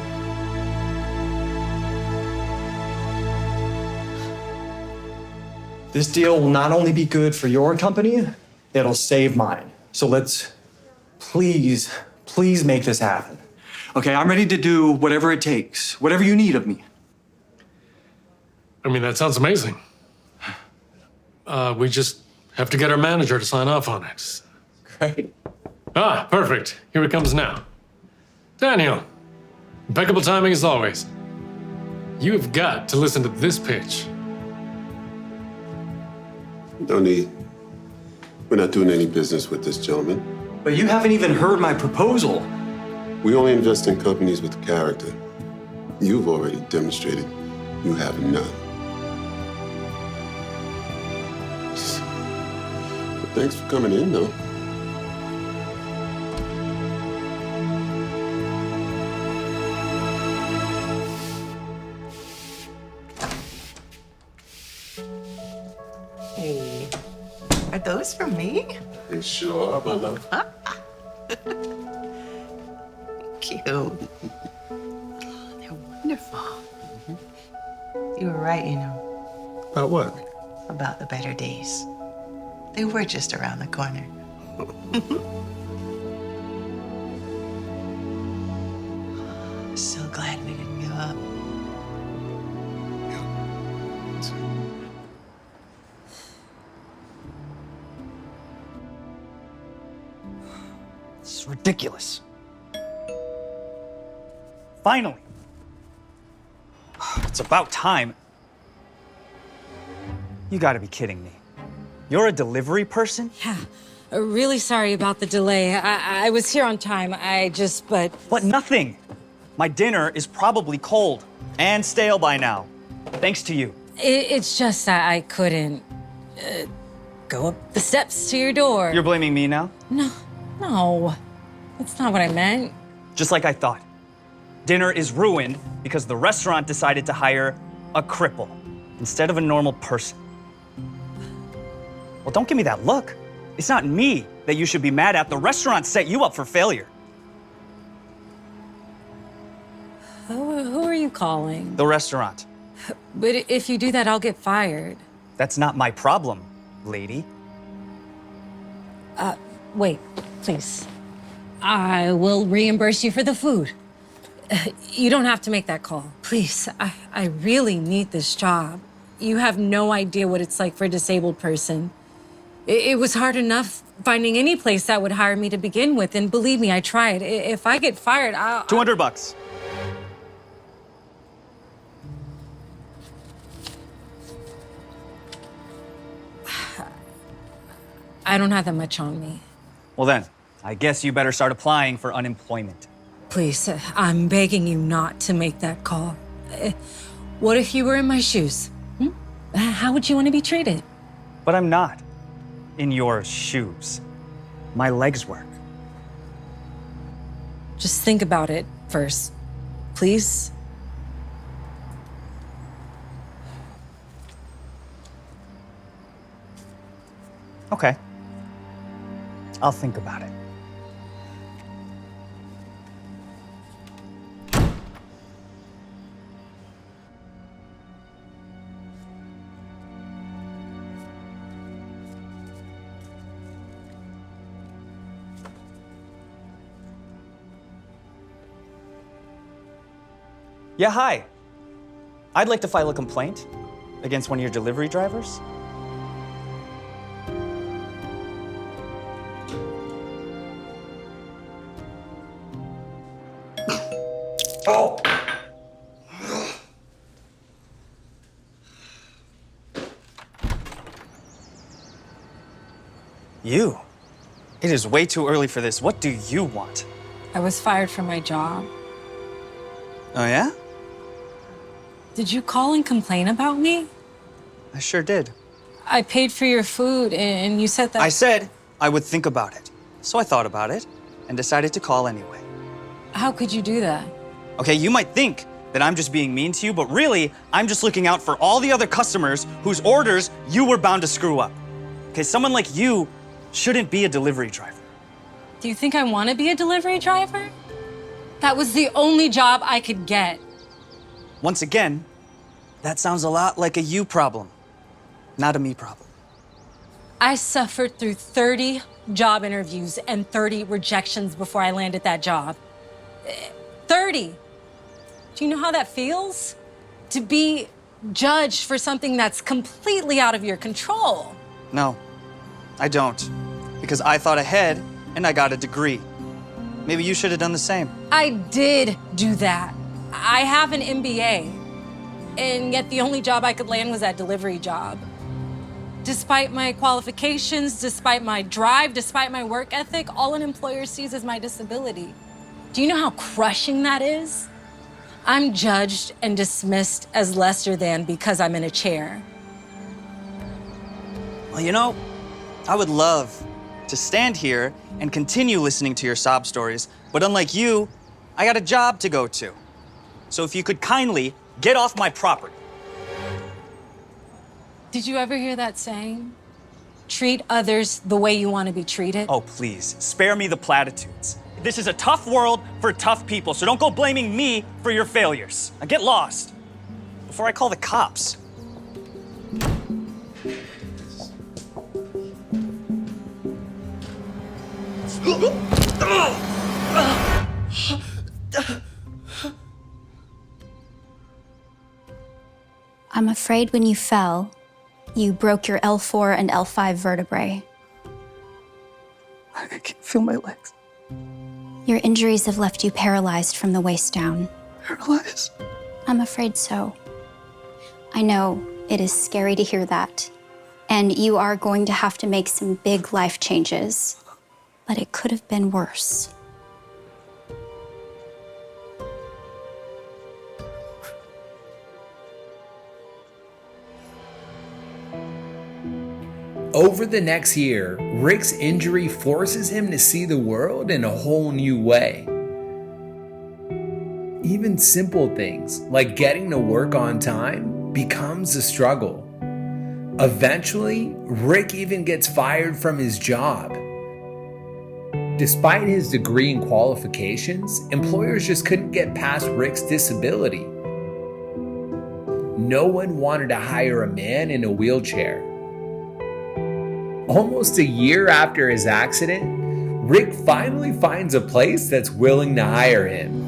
This deal will not only be good for your company, it'll save mine. So let's please make this happen. Okay, I'm ready to do whatever it takes, whatever you need of me. I mean, that sounds amazing. We just have to get our manager to sign off on it. Great. Ah, perfect. Here it comes now. Daniel, impeccable timing as always. You've got to listen to this pitch. No need. We're not doing any business with this gentleman. But you haven't even heard my proposal. We only invest in companies with character. You've already demonstrated you have none. But thanks for coming in, though. Hey, are those for me? They sure are, my love. Cute. They're wonderful. You were right, you know, About what? about the better days. They were just around the corner. So glad we didn't give up. This is ridiculous. Finally. It's about time. You gotta be kidding me. You're a delivery person? Yeah. Really sorry about the delay. I was here on time. But nothing. My dinner is probably cold and stale by now. Thanks to you. It's just that I couldn't go up the steps to your door. You're blaming me now? No. That's not what I meant. Just like I thought. Dinner is ruined because the restaurant decided to hire a cripple instead of a normal person. Well, don't give me that look. It's not me that you should be mad at. The restaurant set you up for failure. Who are you calling? The restaurant. But if you do that, I'll get fired. That's not my problem, lady. Wait, please. I will reimburse you for the food. You don't have to make that call. Please, I really need this job. You have no idea what it's like for a disabled person. It was hard enough finding any place that would hire me to begin with, and believe me, I tried. If I get fired, I'll... $200. I don't have that much on me. Well then, I guess you better start applying for unemployment. Please, I'm begging you not to make that call. What if you were in my shoes? How would you want to be treated? But I'm not in your shoes. My legs work. Just think about it first, please. Okay. I'll think about it. Yeah, hi. I'd like to file a complaint against one of your delivery drivers. Oh! You? It is way too early for this. What do you want? I was fired from my job. Oh, yeah? Did you call and complain about me? I sure did. I paid for your food and you said that. I said I would think about it. So I thought about it and decided to call anyway. How could you do that? Okay, you might think that I'm just being mean to you, but really, I'm just looking out for all the other customers whose orders you were bound to screw up. Okay, someone like you shouldn't be a delivery driver. Do you think I want to be a delivery driver? That was the only job I could get. Once again, that sounds a lot like a you problem, not a me problem. I suffered through 30 job interviews and 30 rejections before I landed that job. 30. Do you know how that feels? To be judged for something that's completely out of your control. No, I don't. Because I thought ahead and I got a degree. Maybe you should have done the same. I did do that. I have an MBA, and yet the only job I could land was that delivery job. Despite my qualifications, despite my drive, despite my work ethic, all an employer sees is my disability. Do you know how crushing that is? I'm judged and dismissed as lesser than because I'm in a chair. Well, you know, I would love to stand here and continue listening to your sob stories, but unlike you, I got a job to go to. So if you could kindly get off my property. Did you ever hear that saying? Treat others the way you want to be treated? Oh, please, spare me the platitudes. This is a tough world for tough people, so don't go blaming me for your failures. Now get lost before I call the cops. I'm afraid when you fell, you broke your L4 and L5 vertebrae. I can't feel my legs. Your injuries have left you paralyzed from the waist down. Paralyzed? I'm afraid so. I know it is scary to hear that. And you are going to have to make some big life changes. But it could have been worse. Over the next year, Rick's injury forces him to see the world in a whole new way. Even simple things like getting to work on time becomes a struggle. Eventually, Rick even gets fired from his job. Despite his degree and qualifications, employers just couldn't get past Rick's disability. No one wanted to hire a man in a wheelchair. Almost a year after his accident, Rick finally finds a place that's willing to hire him.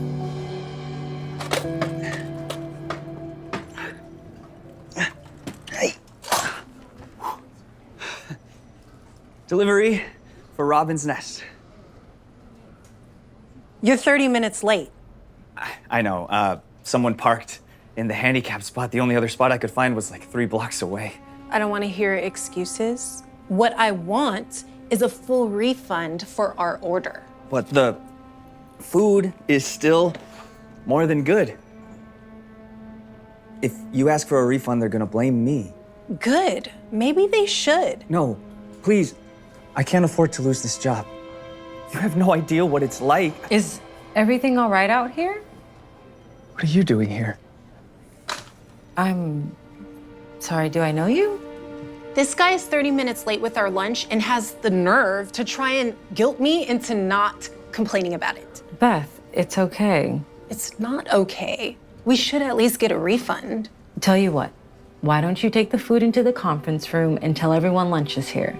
Hey. Delivery for Robin's Nest. You're 30 minutes late. I know. Someone parked in the handicap spot. The only other spot I could find was like 3 blocks away. I don't want to hear excuses. What I want is a full refund for our order. But the food is still more than good. If you ask for a refund, they're gonna blame me. Good. Maybe they should. No, please. I can't afford to lose this job. You have no idea what it's like. Is everything all right out here? What are you doing here? I'm sorry, do I know you? This guy is 30 minutes late with our lunch and has the nerve to try and guilt me into not complaining about it. Beth, it's okay. It's not okay. We should at least get a refund. Tell you what, why don't you take the food into the conference room and tell everyone lunch is here?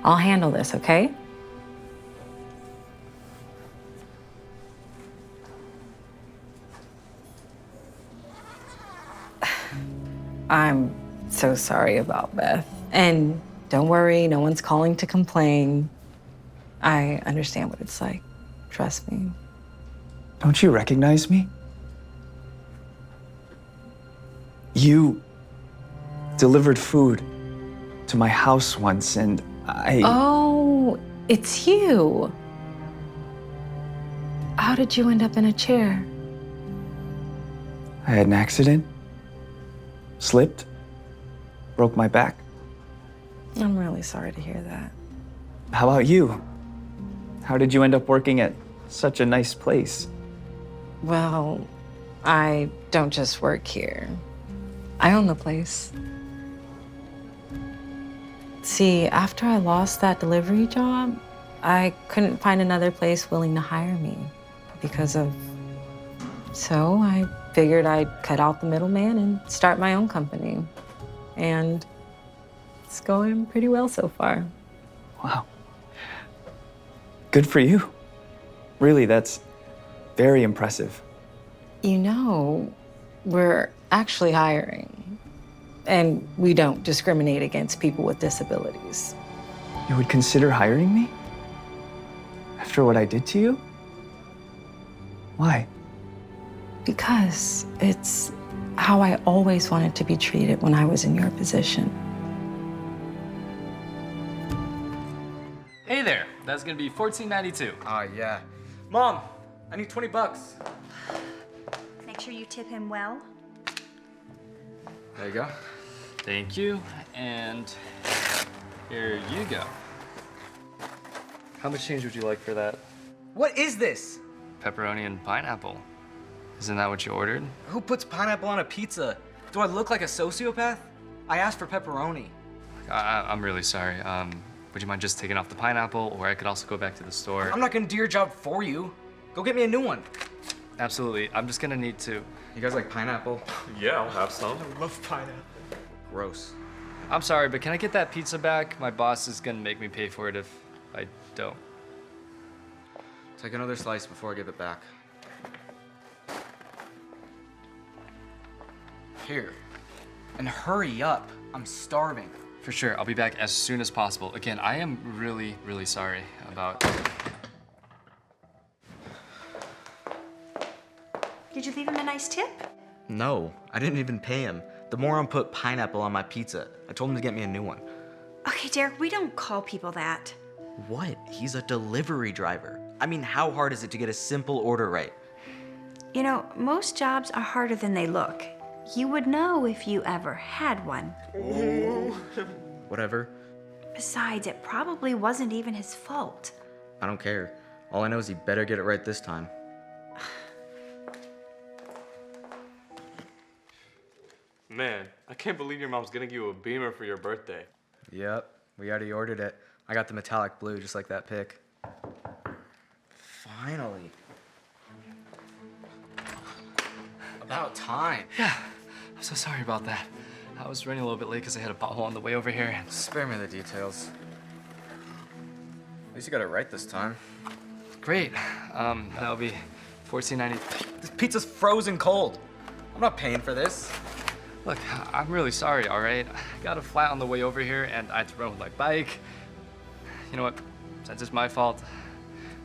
I'll handle this, okay? I'm so sorry about Beth. And don't worry, no one's calling to complain. I understand what it's like. Trust me. Don't you recognize me? You delivered food to my house once, and I... Oh, it's you. How did you end up in a chair? I had an accident, slipped, broke my back. I'm really sorry to hear that. How about you? How did you end up working at such a nice place? Well, I don't just work here. I own the place. See, after I lost that delivery job, I couldn't find another place willing to hire me because of... So I figured I'd cut out the middleman and start my own company. And it's going pretty well so far. Wow. Good for you. Really, that's very impressive. You know, we're actually hiring. And we don't discriminate against people with disabilities. You would consider hiring me? After what I did to you? Why? Because it's how I always wanted to be treated when I was in your position. Hey there, that's gonna be $14.92. Yeah. Mom, I need 20 bucks. Make sure you tip him well. There you go. Thank you, and here you go. How much change would you like for that? What is this? Pepperoni and pineapple. Isn't that what you ordered? Who puts pineapple on a pizza? Do I look like a sociopath? I asked for pepperoni. I'm really sorry. Would you mind just taking off the pineapple, or I could also go back to the store? I'm not gonna do your job for you. Go get me a new one. Absolutely. I'm just gonna need to. You guys like pineapple? Yeah, I'll have some. I love pineapple. Gross. I'm sorry, but can I get that pizza back? My boss is gonna make me pay for it if I don't. Take another slice before I give it back. Here. And hurry up. I'm starving. For sure, I'll be back as soon as possible. Again, I am really, really sorry about... Did you leave him a nice tip? No, I didn't even pay him. The moron put pineapple on my pizza. I told him to get me a new one. Okay, Derek, we don't call people that. What? He's a delivery driver. I mean, how hard is it to get a simple order right? You know, most jobs are harder than they look. You would know if you ever had one. Whatever. Besides, it probably wasn't even his fault. I don't care. All I know is he better get it right this time. Man, I can't believe your mom's getting you a Beamer for your birthday. Yep, we already ordered it. I got the metallic blue, just like that pic. Finally. About time. Yeah, I'm so sorry about that. I was running a little bit late because I had a pothole on the way over here. Spare me the details. At least you got it right this time. Great. That'll be $14.90. This pizza's frozen cold. I'm not paying for this. Look, I'm really sorry, all right? I got a flat on the way over here, and I had to run with my bike. You know what? Since it's my fault,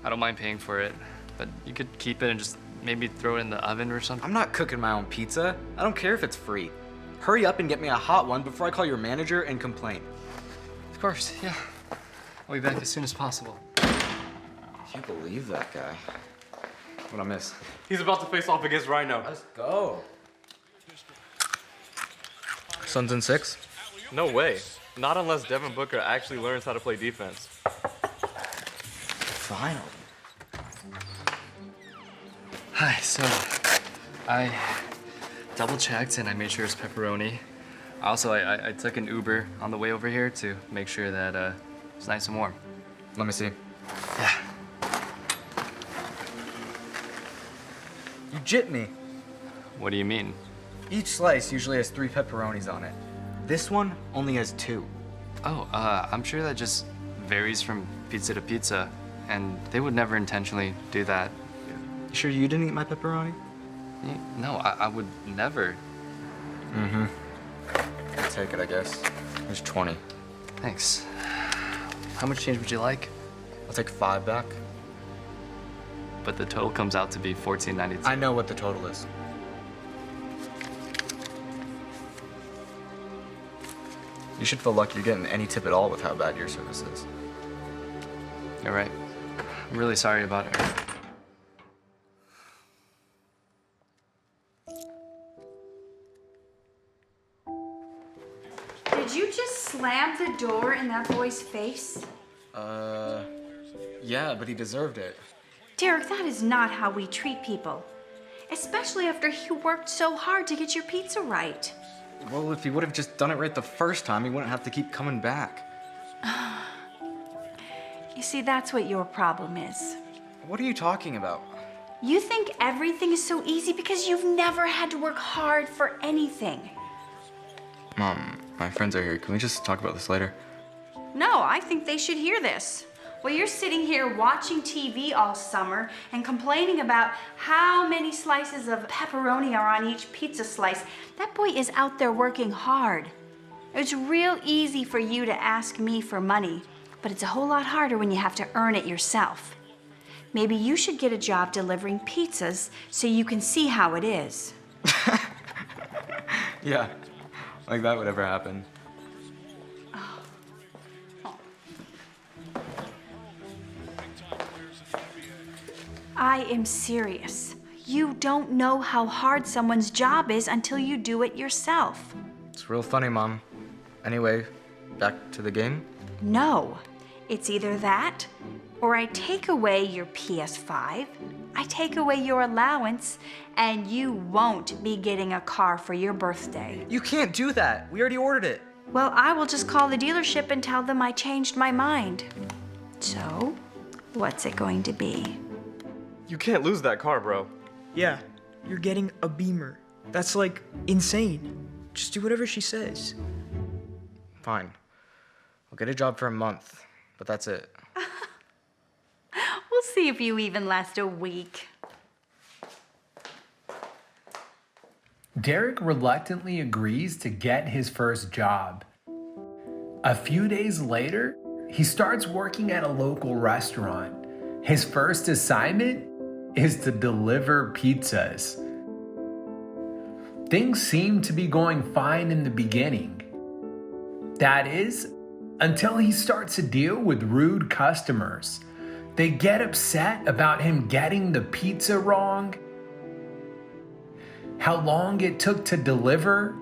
I don't mind paying for it. But you could keep it and just maybe throw it in the oven or something. I'm not cooking my own pizza. I don't care if it's free. Hurry up and get me a hot one before I call your manager and complain. Of course, yeah. I'll be back as soon as possible. Can you believe that guy? What'd I miss? He's about to face off against Rhino. Let's go. Suns in 6? No way. Not unless Devin Booker actually learns how to play defense. Finally. Hi, so I double-checked and I made sure it's pepperoni. Also, I took an Uber on the way over here to make sure that it's nice and warm. Let me see. Yeah. You jipped me. What do you mean? Each slice usually has 3 pepperonis on it. This one only has 2. Oh, I'm sure that just varies from pizza to pizza, and they would never intentionally do that. You sure you didn't eat my pepperoni? No, I would never. Mm-hmm. take it, I guess. Here's 20. Thanks. How much change would you like? I'll take 5 back. But the total comes out to be $14.92. I know what the total is. You should feel lucky you're getting any tip at all with how bad your service is. You're right. I'm really sorry about it. Did you just slam the door in that boy's face? Yeah, but he deserved it. Derek, that is not how we treat people. Especially after he worked so hard to get your pizza right. Well, if he would have just done it right the first time, he wouldn't have to keep coming back. You see, that's what your problem is. What are you talking about? You think everything is so easy because you've never had to work hard for anything. Mom, my friends are here. Can we just talk about this later? No, I think they should hear this. While you're sitting here watching TV all summer and complaining about how many slices of pepperoni are on each pizza slice, that boy is out there working hard. It's real easy for you to ask me for money, but it's a whole lot harder when you have to earn it yourself. Maybe you should get a job delivering pizzas so you can see how it is. Yeah, like that would ever happen. I am serious. You don't know how hard someone's job is until you do it yourself. It's real funny, Mom. Anyway, back to the game? No, it's either that, or I take away your PS5, I take away your allowance, and you won't be getting a car for your birthday. You can't do that. We already ordered it. Well, I will just call the dealership and tell them I changed my mind. So, what's it going to be? You can't lose that car, bro. Yeah, you're getting a Beamer. That's like insane. Just do whatever she says. Fine. I'll get a job for a month, but that's it. We'll see if you even last a week. Derek reluctantly agrees to get his first job. A few days later, he starts working at a local restaurant. His first assignment is to deliver pizzas. Things seem to be going fine in the beginning. That is, until he starts to deal with rude customers. They get upset about him getting the pizza wrong, how long it took to deliver,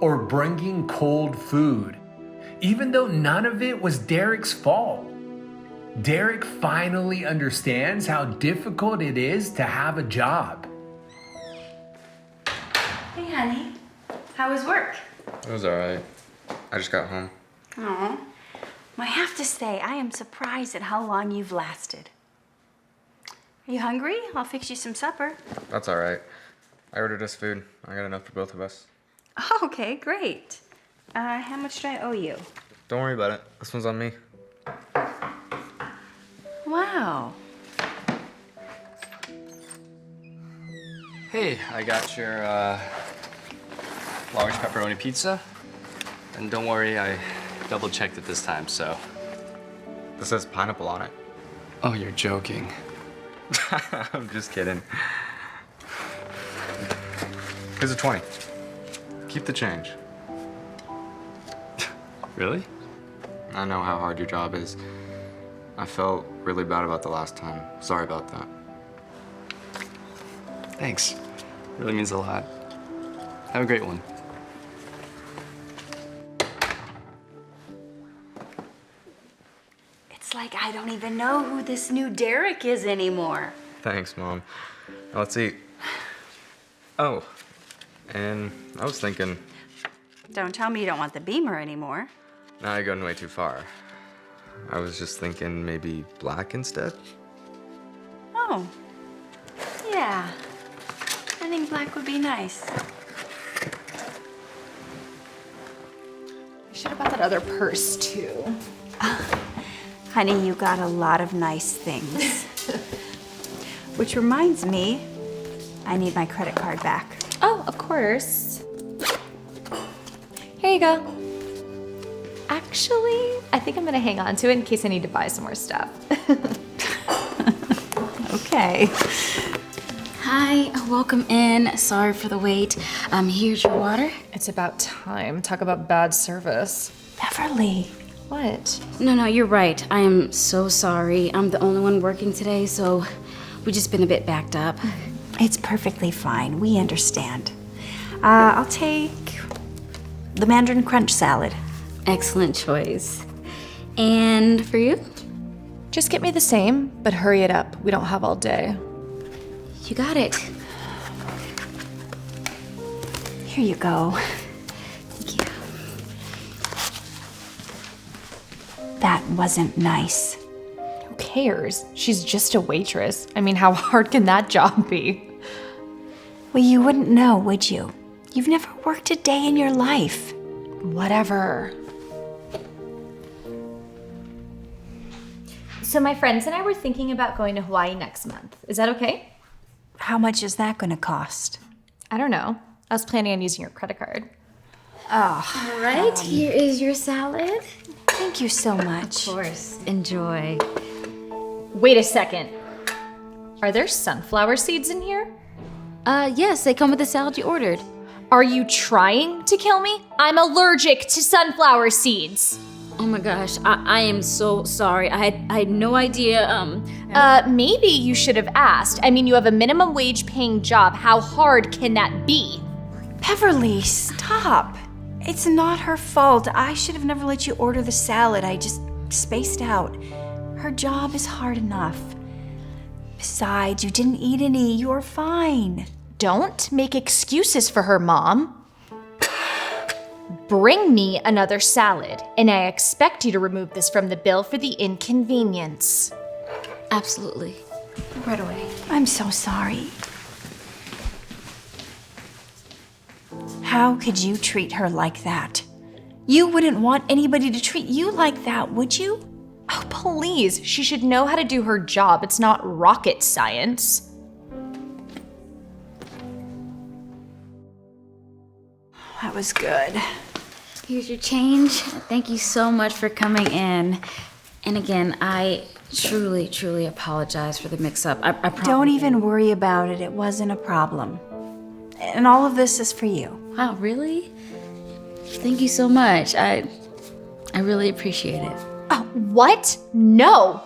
or bringing cold food, even though none of it was Derek's fault. Derek finally understands how difficult it is to have a job. Hey, honey. How was work? It was all right. I just got home. Aw. Well, I have to say, I am surprised at how long you've lasted. Are you hungry? I'll fix you some supper. That's all right. I ordered us food. I got enough for both of us. Oh, okay, great. How much do I owe you? Don't worry about it. This one's on me. Wow. Hey, I got your large pepperoni pizza. And don't worry, I double-checked it this time, so. This says pineapple on it. Oh, you're joking. I'm just kidding. Here's a 20. Keep the change. Really? I know how hard your job is. I felt really bad about the last time. Sorry about that. Thanks. Really means a lot. Have a great one. It's like I don't even know who this new Derek is anymore. Thanks, Mom. Now let's eat. Oh, and I was thinking, Don't tell me you don't want the Beamer anymore. now you're going way too far. I was just thinking maybe black instead. Oh, yeah. I think black would be nice. You should have bought that other purse too. Honey, you got a lot of nice things. Which reminds me, I need my credit card back. Oh, of course. Here you go. Actually, I think I'm gonna hang on to it in case I need to buy some more stuff. Okay. Hi, welcome in. Sorry for the wait. Here's your water. It's about time. Talk about bad service. Beverly. What? No, you're right. I am so sorry. I'm the only one working today, so we've just been a bit backed up. It's perfectly fine. We understand. I'll take the Mandarin Crunch salad. Excellent choice. And for you? Just get me the same, but hurry it up. We don't have all day. You got it. Here you go. Thank you. That wasn't nice. Who cares? She's just a waitress. I mean, how hard can that job be? Well, you wouldn't know, would you? You've never worked a day in your life. Whatever. So my friends and I were thinking about going to Hawaii next month. Is that okay? How much is that going to cost? I don't know. I was planning on using your credit card. Oh. All right, here is your salad. Thank you so much. Of course. Enjoy. Wait a second. Are there sunflower seeds in here? Yes, they come with the salad you ordered. Are you trying to kill me? I'm allergic to sunflower seeds. Oh my gosh, I am so sorry. I had no idea. Maybe you should have asked. I mean, you have a minimum wage paying job. How hard can that be? Beverly, stop. It's not her fault. I should have never let you order the salad. I just spaced out. Her job is hard enough. Besides, you didn't eat any. You're fine. Don't make excuses for her, Mom. Bring me another salad, and I expect you to remove this from the bill for the inconvenience. Absolutely. Right away. I'm so sorry. How could you treat her like that? You wouldn't want anybody to treat you like that, would you? Oh, please. She should know how to do her job. It's not rocket science. That was good. Here's your change. Thank you so much for coming in. And again, I truly apologize for the mix-up. I promise. Don't even worry about it. It wasn't a problem. And all of this is for you. Wow, really? Thank you so much. I really appreciate it. Oh, what? No!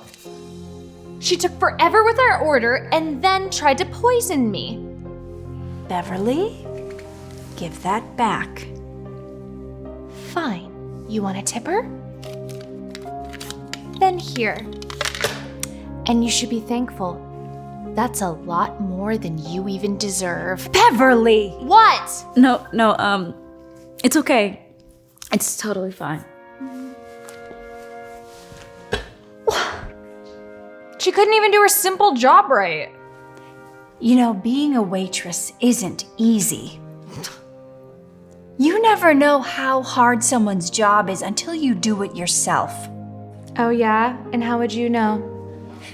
She took forever with our order and then tried to poison me. Beverly, give that back. Fine. You want a tipper? Then here. And you should be thankful. That's a lot more than you even deserve. Beverly! What? No, it's okay. It's totally fine. She couldn't even do her simple job right. You know, being a waitress isn't easy. You never know how hard someone's job is until you do it yourself. Oh yeah? And how would you know?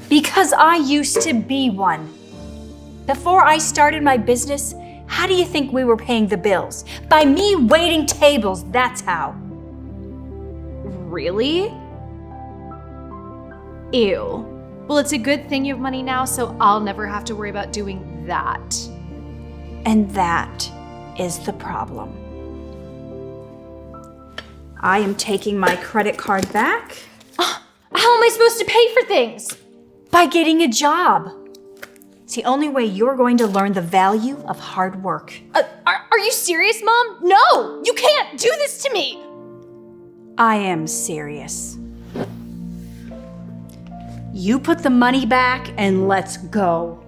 Because I used to be one. Before I started my business, how do you think we were paying the bills? By me waiting tables, that's how. Really? Ew. Well, it's a good thing you have money now, so I'll never have to worry about doing that. And that is the problem. I am taking my credit card back. How am I supposed to pay for things? By getting a job. It's the only way you're going to learn the value of hard work. Are you serious, Mom? No! You can't do this to me! I am serious. You put the money back and let's go.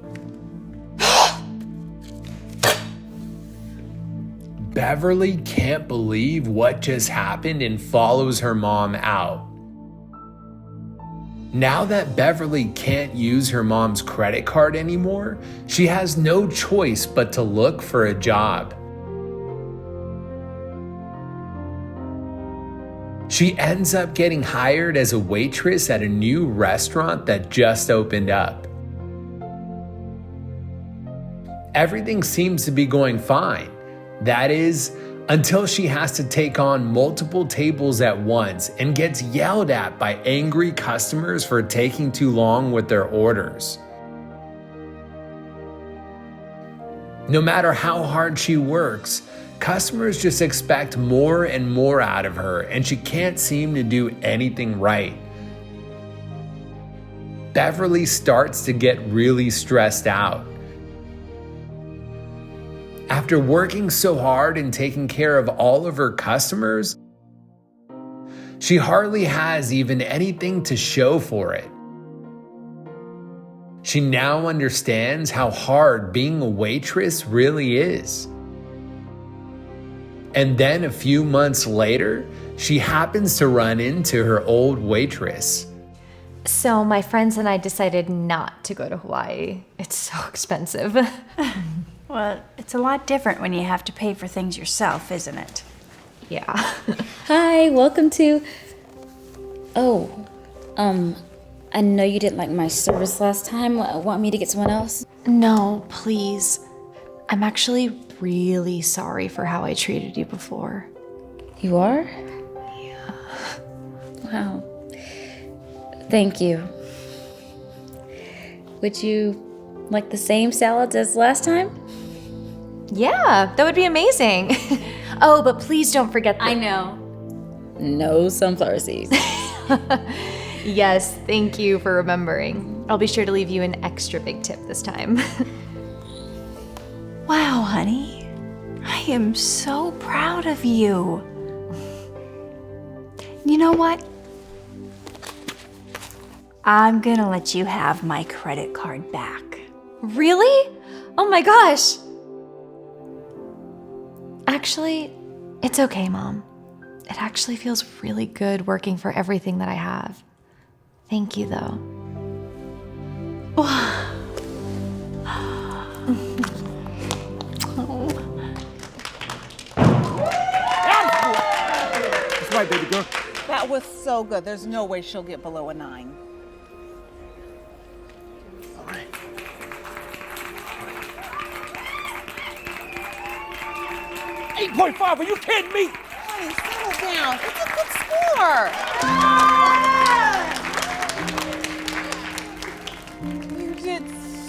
Beverly can't believe what just happened and follows her mom out. Now that Beverly can't use her mom's credit card anymore, she has no choice but to look for a job. She ends up getting hired as a waitress at a new restaurant that just opened up. Everything seems to be going fine. That is, until she has to take on multiple tables at once and gets yelled at by angry customers for taking too long with their orders. No matter how hard she works, customers just expect more and more out of her, and she can't seem to do anything right. Beverly starts to get really stressed out. After working so hard and taking care of all of her customers, she hardly has even anything to show for it. She now understands how hard being a waitress really is. And then a few months later, she happens to run into her old waitress. So my friends and I decided not to go to Hawaii. It's so expensive. Well, it's a lot different when you have to pay for things yourself, isn't it? Yeah. Hi, welcome to... Oh, I know you didn't like my service last time. Want me to get someone else? No, please. I'm actually really sorry for how I treated you before. You are? Yeah. Wow. Thank you. Would you like the same salads as last time? Yeah, that would be amazing. Oh, but please don't forget the... I know. No sunflower seeds. Yes, thank you for remembering. I'll be sure to leave you an extra big tip this time. Wow, honey. I am so proud of you. You know what? I'm gonna let you have my credit card back. Really? Oh my gosh. Actually, it's okay, Mom. It actually feels really good working for everything that I have. Thank you, though. That's right, baby girl. That was so good. There's no way she'll get below a 9. All right. 8.5, are you kidding me? Honey, settle down. It's a good score. You did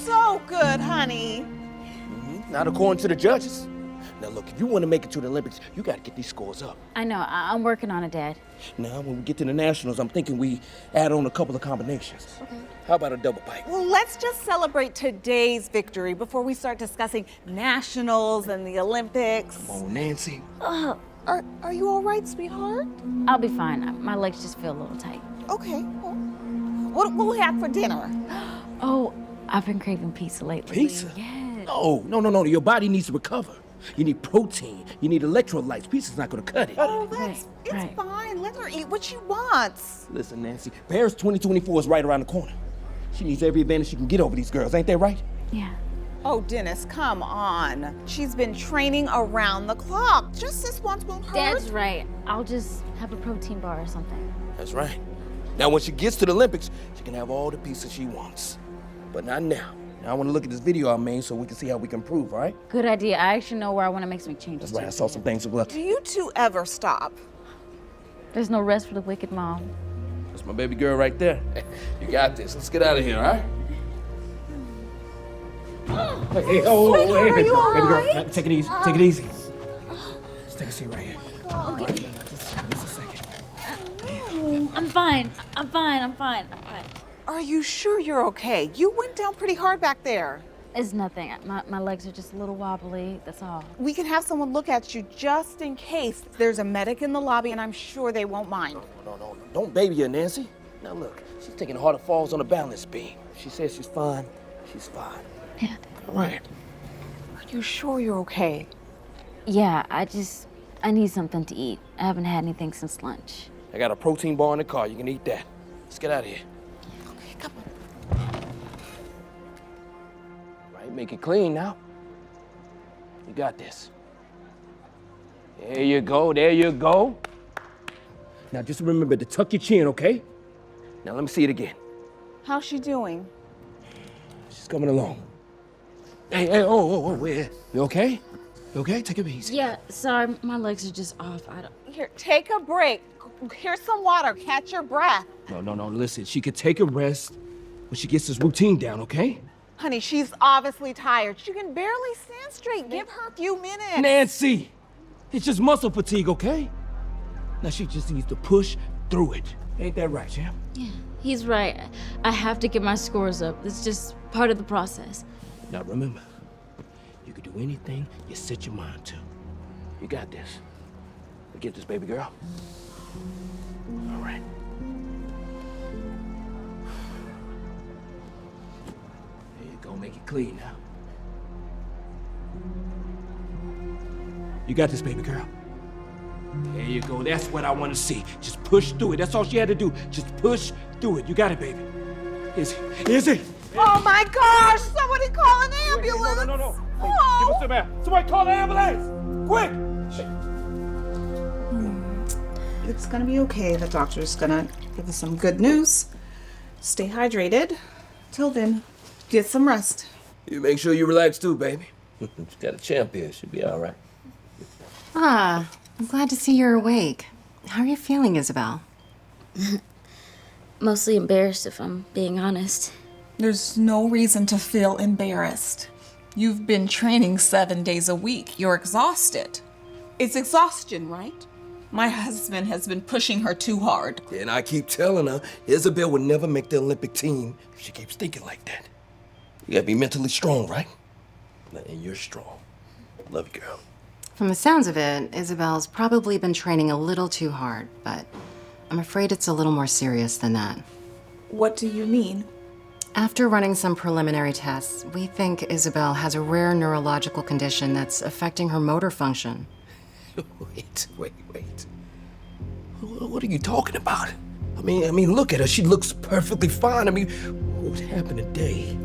so good, honey. Not according to the judges. Now look, if you want to make it to the Olympics, you got to get these scores up. I know. I'm working on it, Dad. Now, when we get to the Nationals, I'm thinking we add on a couple of combinations. Okay. How about a double bite? Well, let's just celebrate today's victory before we start discussing nationals and the Olympics. Come on, Nancy. Are you all right, sweetheart? I'll be fine. My legs just feel a little tight. Okay. Well, what will we have for dinner? Oh, I've been craving pizza lately. Pizza? Yes. No. Your body needs to recover. You need protein. You need electrolytes. Pizza's not going to cut it. Oh, it's fine. Let her eat what she wants. Listen, Nancy, Paris 2024 is right around the corner. She needs every advantage she can get over these girls. Ain't that right? Yeah. Oh, Dennis, come on. She's been training around the clock. Just this once won't hurt. Dad's right. I'll just have a protein bar or something. That's right. Now, when she gets to the Olympics, she can have all the pizza she wants. But not now. Now, I want to look at this video I made so we can see how we can improve, all right? Good idea. I actually know where I want to make some changes. That's right. I saw some things. Well, Do you two ever stop? There's no rest for the wicked, Mom. that's my baby girl right there. You got this. Let's get out of here, all right? Hey, Sweetheart, are you all baby girl, right? take it easy. Take it easy. Let's take a seat right here. Okay. Just a second. I'm fine. I'm fine. Are you sure you're okay? You went down pretty hard back there. It's nothing. My legs are just a little wobbly, that's all. We can have someone look at you just in case. There's a medic in the lobby, and I'm sure they won't mind. No. Don't baby her, Nancy. Now look, she's taking harder falls on the balance beam. She says she's fine. She's fine. Yeah. All right. Are you sure you're okay? Yeah, I need something to eat. I haven't had anything since lunch. I got a protein bar in the car. You can eat that. Let's get out of here. Okay, come on. Right, make it clean now. You got this. There you go. There you go. Now just remember to tuck your chin, okay? Now let me see it again. How's she doing? She's coming along. Hey, oh, wait. You okay? Okay, take it easy. Yeah, sorry, my legs are just off. I don't. Here, take a break. Here's some water. Catch your breath. No, listen. She could take a rest when she gets this routine down, okay? Honey, she's obviously tired. She can barely stand straight. Give her a few minutes. Nancy! It's just muscle fatigue, okay? Now she just needs to push through it. Ain't that right, Jam? Yeah, he's right. I have to get my scores up. It's just part of the process. Now remember, you can do anything you set your mind to. You got this. You get this, baby girl. All right. There you go, make it clean now. You got this, baby girl. There you go, that's what I want to see. Just push through it, that's all she had to do. Just push through it, you got it, baby. Izzy! Oh my gosh! Somebody call an ambulance! No. Hey, give us some air. Somebody call the ambulance! Quick! It's gonna be okay. The doctor's gonna give us some good news. Stay hydrated. Till then, get some rest. You make sure you relax too, baby. She's got a champ here. She'll be all right. Ah, I'm glad to see you're awake. How are you feeling, Isabel? Mostly embarrassed, if I'm being honest. There's no reason to feel embarrassed. You've been training 7 days a week. You're exhausted. It's exhaustion, right? My husband has been pushing her too hard. And I keep telling her, Isabel would never make the Olympic team if she keeps thinking like that. You gotta be mentally strong, right? And you're strong. Love you, girl. From the sounds of it, Isabel's probably been training a little too hard, but I'm afraid it's a little more serious than that. What do you mean? After running some preliminary tests, we think Isabel has a rare neurological condition that's affecting her motor function. Wait. What are you talking about? I mean, look at her. She looks perfectly fine. I mean, what happened today?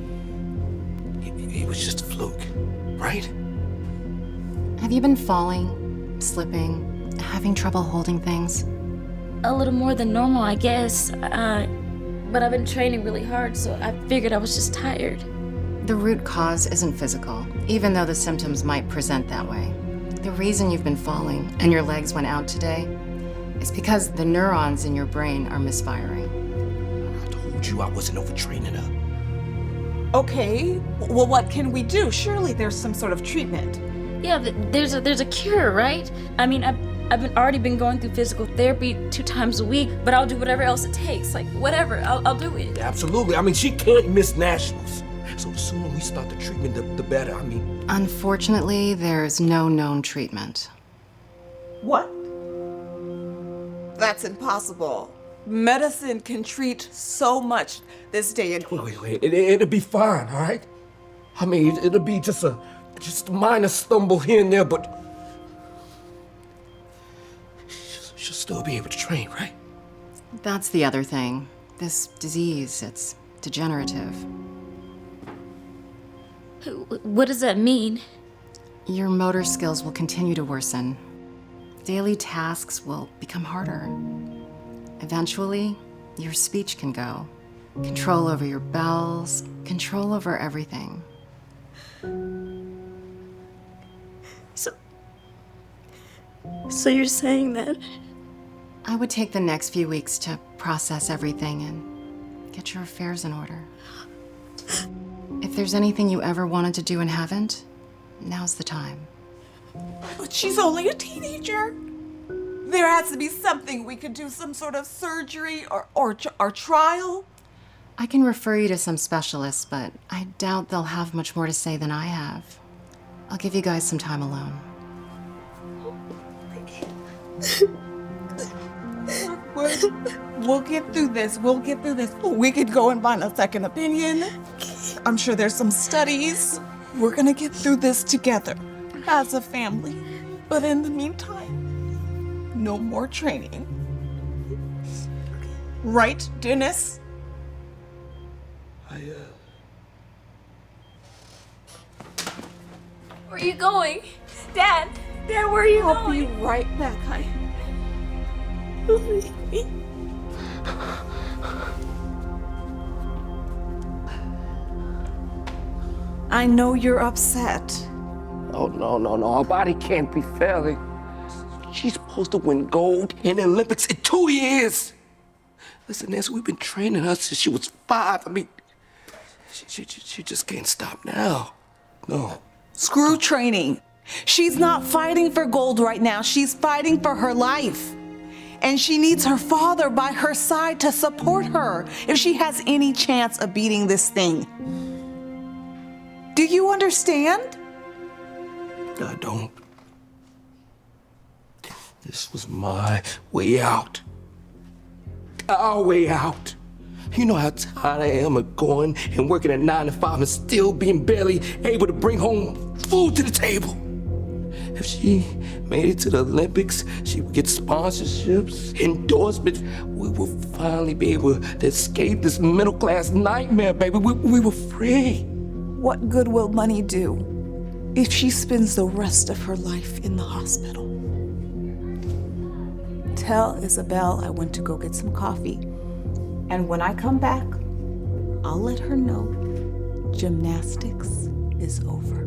It was just a fluke, right? Have you been falling, slipping, having trouble holding things? A little more than normal, I guess. But I've been training really hard, so I figured I was just tired. The root cause isn't physical, even though the symptoms might present that way. The reason you've been falling and your legs went out today is because the neurons in your brain are misfiring. I told you I wasn't overtraining her. Okay, well, what can we do? Surely there's some sort of treatment. Yeah, there's a cure, right? I mean, I've already been going through physical therapy 2 times a week, but I'll do whatever else it takes. Like, whatever, I'll do it. Absolutely. I mean, she can't miss nationals. So the sooner we start the treatment, the better. I mean... Unfortunately, there's no known treatment. What? That's impossible. Medicine can treat so much this day and age. Wait. It'll be fine, all right? I mean, it'll be just a minor stumble here and there, but... She'll still be able to train, right? That's the other thing. This disease, it's degenerative. What does that mean? Your motor skills will continue to worsen. Daily tasks will become harder. Eventually, your speech can go. Control over your bowels, control over everything. So you're saying that? I would take the next few weeks to process everything and get your affairs in order. If there's anything you ever wanted to do and haven't, now's the time. But she's only a teenager. There has to be something we could do, some sort of surgery or trial. I can refer you to some specialists, but I doubt they'll have much more to say than I have. I'll give you guys some time alone. We'll get through this. We could go and find a second opinion. I'm sure there's some studies. We're gonna get through this together as a family. But in the meantime, no more training. Right, Dennis? Where are you going? Dad, where are you going? I'll be right back, honey. I know you're upset. Oh, no. Our body can't be failing. She's supposed to win gold in the Olympics in 2 years. Listen, Nancy, we've been training her since she was 5. I mean, she just can't stop now. No. Screw training. She's not fighting for gold right now. She's fighting for her life. And she needs her father by her side to support her if she has any chance of beating this thing. Do you understand? I don't. This was my way out. Our way out. You know how tired I am of going and working at 9 to 5 and still being barely able to bring home food to the table. If she made it to the Olympics, she would get sponsorships, endorsements. We would finally be able to escape this middle-class nightmare, baby. We were free. What good will money do if she spends the rest of her life in the hospital? Tell Isabel I went to go get some coffee. And when I come back, I'll let her know gymnastics is over.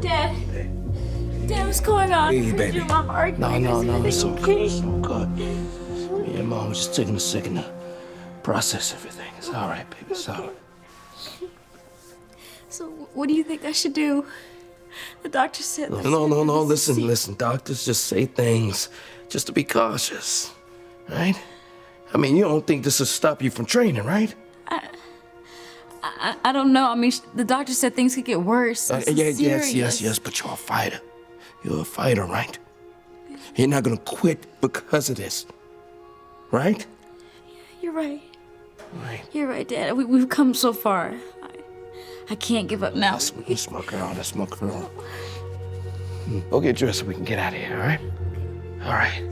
Dad, what's going on? Hey, baby. Your mom arguing? No, it's okay. It's all good. Me and Mom just taking a second to process everything. It's all right, baby. It's all right. So, what do you think I should do? The doctor said... No. Listen. Doctors just say things just to be cautious, right? I mean, you don't think this will stop you from training, right? I don't know. I mean, the doctor said things could get worse. Yes, but you're a fighter. You're a fighter, right? You're not gonna quit because of this, right? You're right. You're right, Dad. We've come so far. I can't give up now. That's my girl. Go get dressed so we can get out of here, all right? All right.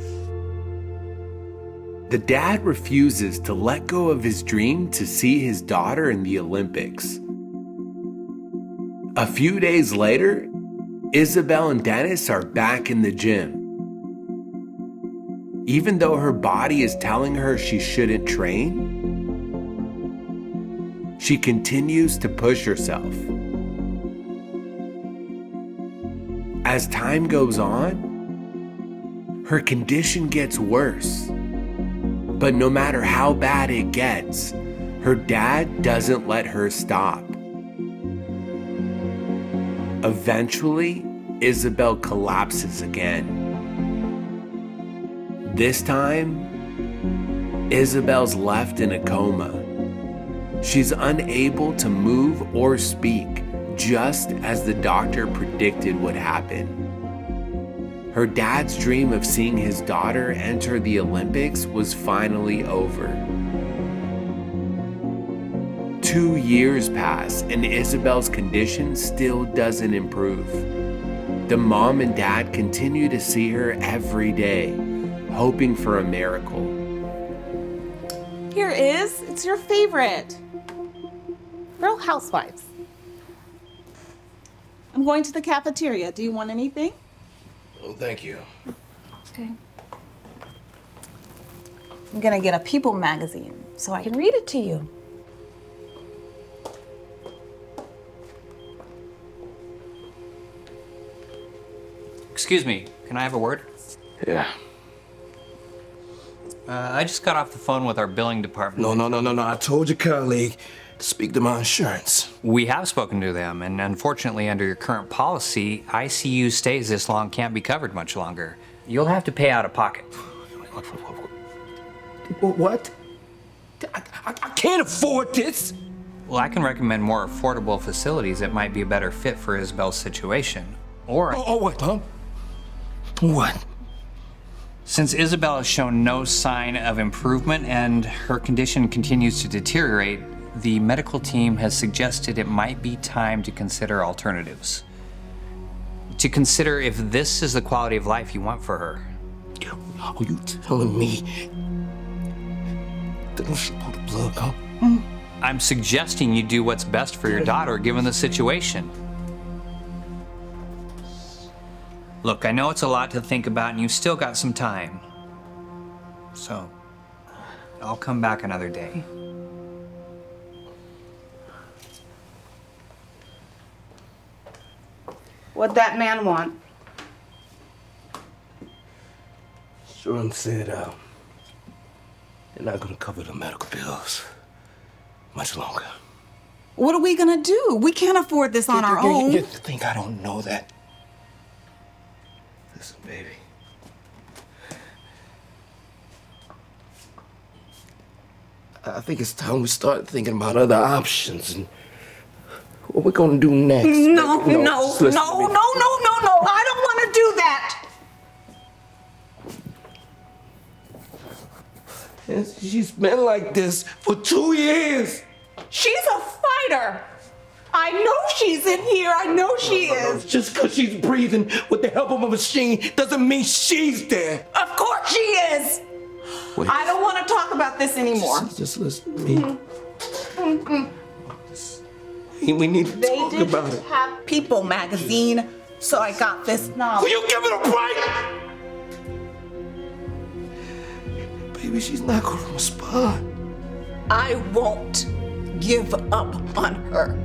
The dad refuses to let go of his dream to see his daughter in the Olympics. A few days later, Isabel and Dennis are back in the gym. Even though her body is telling her she shouldn't train, she continues to push herself. As time goes on, her condition gets worse. But no matter how bad it gets, her dad doesn't let her stop. Eventually, Isabel collapses again. This time, Isabel's left in a coma. She's unable to move or speak, just as the doctor predicted would happen. Her dad's dream of seeing his daughter enter the Olympics was finally over. 2 years pass and Isabel's condition still doesn't improve. The mom and dad continue to see her every day, hoping for a miracle. Here is, it's your favorite. Real Housewives. I'm going to the cafeteria. Do you want anything? Oh, thank you. Okay. I'm gonna get a People magazine so I can read it to you. Excuse me, can I have a word? Yeah. I just got off the phone with our billing department. No. I told your colleague to speak to my insurance. We have spoken to them, and unfortunately, under your current policy, ICU stays this long can't be covered much longer. You'll have to pay out of pocket. What? I can't afford this. Well, I can recommend more affordable facilities that might be a better fit for Isabel's situation. Or... what, huh? What? Since Isabel has shown no sign of improvement and her condition continues to deteriorate, the medical team has suggested it might be time to consider alternatives. To consider if this is the quality of life you want for her. Are you telling me that she pulled the plug, huh? I'm suggesting you do what's best for your daughter given the situation. Look, I know it's a lot to think about and you've still got some time. So, I'll come back another day. What'd that man want? Sherm said, they're not gonna cover the medical bills much longer. What are we gonna do? We can't afford this on our own. You think I don't know that? Listen, baby. I think it's time we start thinking about other options and what we're gonna do next. No, Baby, no, just listen to no, me. no, no, no, no. I don't want to do that. She's been like this for 2 years. She's a fighter. I know she's in here. I know she is. Just because she's breathing with the help of a machine doesn't mean she's there. Of course she is. Wait. I don't want to talk about this anymore. Just listen to me. We need to They talk didn't about it. have People magazine, so I got this novel. Will you give it a break? Baby, she's not gonna respond. I won't give up on her.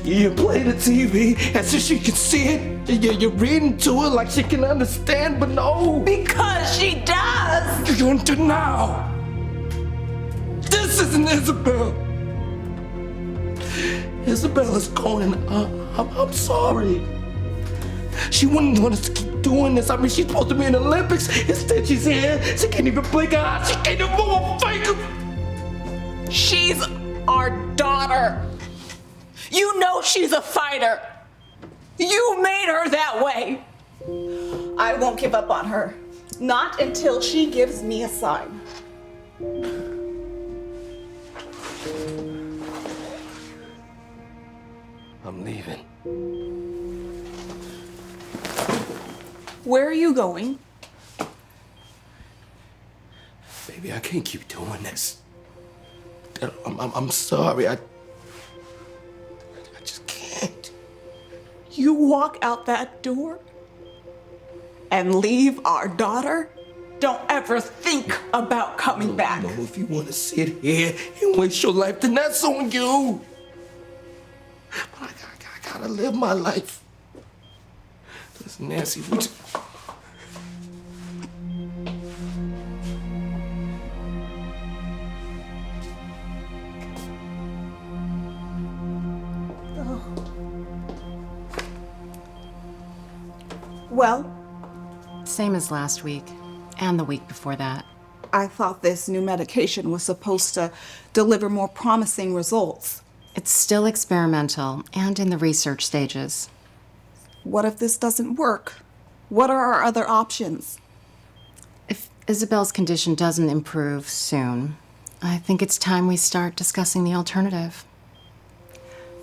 You play the TV as if she can see it. You're reading to her like she can understand, but no. Because she does. You're going to now. This isn't Isabel. Isabella's going, I'm sorry. She wouldn't want us to keep doing this. I mean, she's supposed to be in the Olympics. Instead, she's here. She can't even blink her eyes. She can't even move a finger. She's our daughter. You know she's a fighter. You made her that way. I won't give up on her. Not until she gives me a sign. I'm leaving. Where are you going? Baby, I can't keep doing this. I'm sorry. I just can't. You walk out that door and leave our daughter? Don't ever think about coming back. No, if you want to sit here and waste your life, then that's on you. But I gotta live my life. Listen, Nancy, we just... Well, Same as last week, and the week before that. I thought this new medication was supposed to deliver more promising results. It's still experimental and in the research stages. What if this doesn't work? What are our other options? If Isabel's condition doesn't improve soon, I think it's time we start discussing the alternative.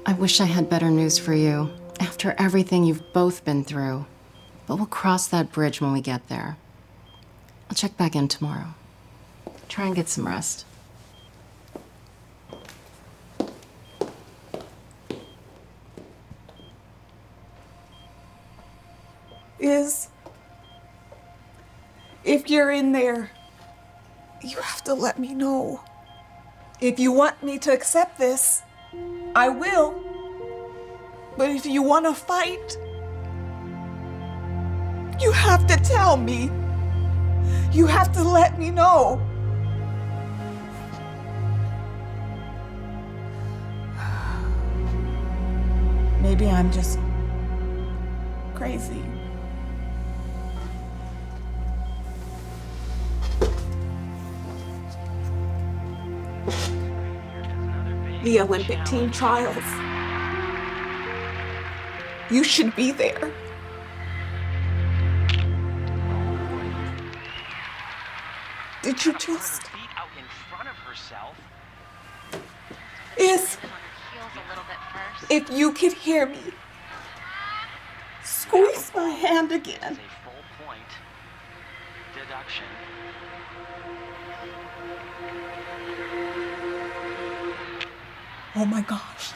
I wish I had better news for you after everything you've both been through, but we'll cross that bridge when we get there. I'll check back in tomorrow. Try and get some rest. If you're in there, you have to let me know. If you want me to accept this, I will. But if you want to fight, you have to tell me. You have to let me know. Maybe I'm just crazy. The Olympic team trials. You should be there. Did you just... If you could hear me, squeeze my hand again. Oh my gosh.